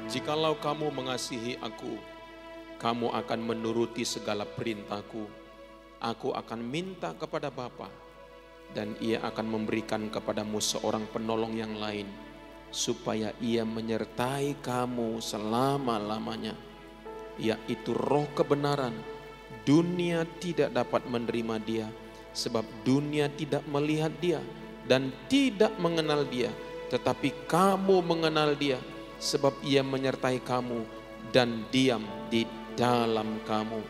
Jikalau kamu mengasihi aku, kamu akan menuruti segala perintahku. Aku akan minta kepada Bapa, dan Ia akan memberikan kepadamu seorang penolong yang lain, supaya Ia menyertai kamu selama-lamanya, yaitu Roh kebenaran Dunia tidak dapat menerima dia, sebab dunia tidak melihat dia dan tidak mengenal dia. Tetapi kamu mengenal dia, sebab ia menyertai kamu dan diam di dalam kamu.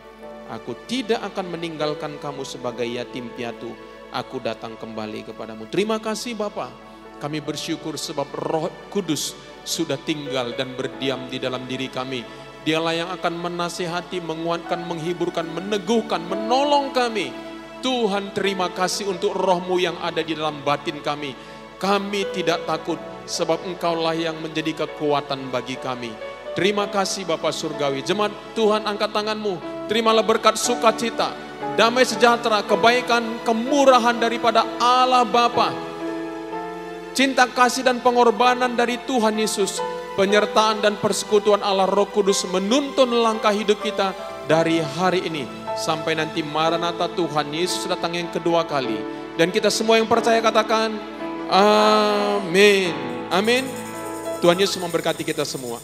Aku tidak akan meninggalkan kamu sebagai yatim piatu. Aku datang kembali kepadamu. Terima kasih Bapa. Kami bersyukur sebab Roh Kudus sudah tinggal dan berdiam di dalam diri kami. Dialah yang akan menasihati, menguatkan, menghiburkan, meneguhkan, menolong kami. Tuhan, terima kasih untuk Roh-Mu yang ada di dalam batin kami. Kami tidak takut sebab Engkaulah yang menjadi kekuatan bagi kami. Terima kasih Bapa Surgawi. Jemaat Tuhan, angkat tanganmu. Terimalah berkat sukacita, damai sejahtera, kebaikan, kemurahan daripada Allah Bapa, cinta kasih dan pengorbanan dari Tuhan Yesus, penyertaan dan persekutuan Allah Roh Kudus menuntun langkah hidup kita dari hari ini sampai nanti Maranatha Tuhan Yesus datang yang kedua kali. Dan kita semua yang percaya katakan amin. Amin. Tuhan Yesus memberkati kita semua.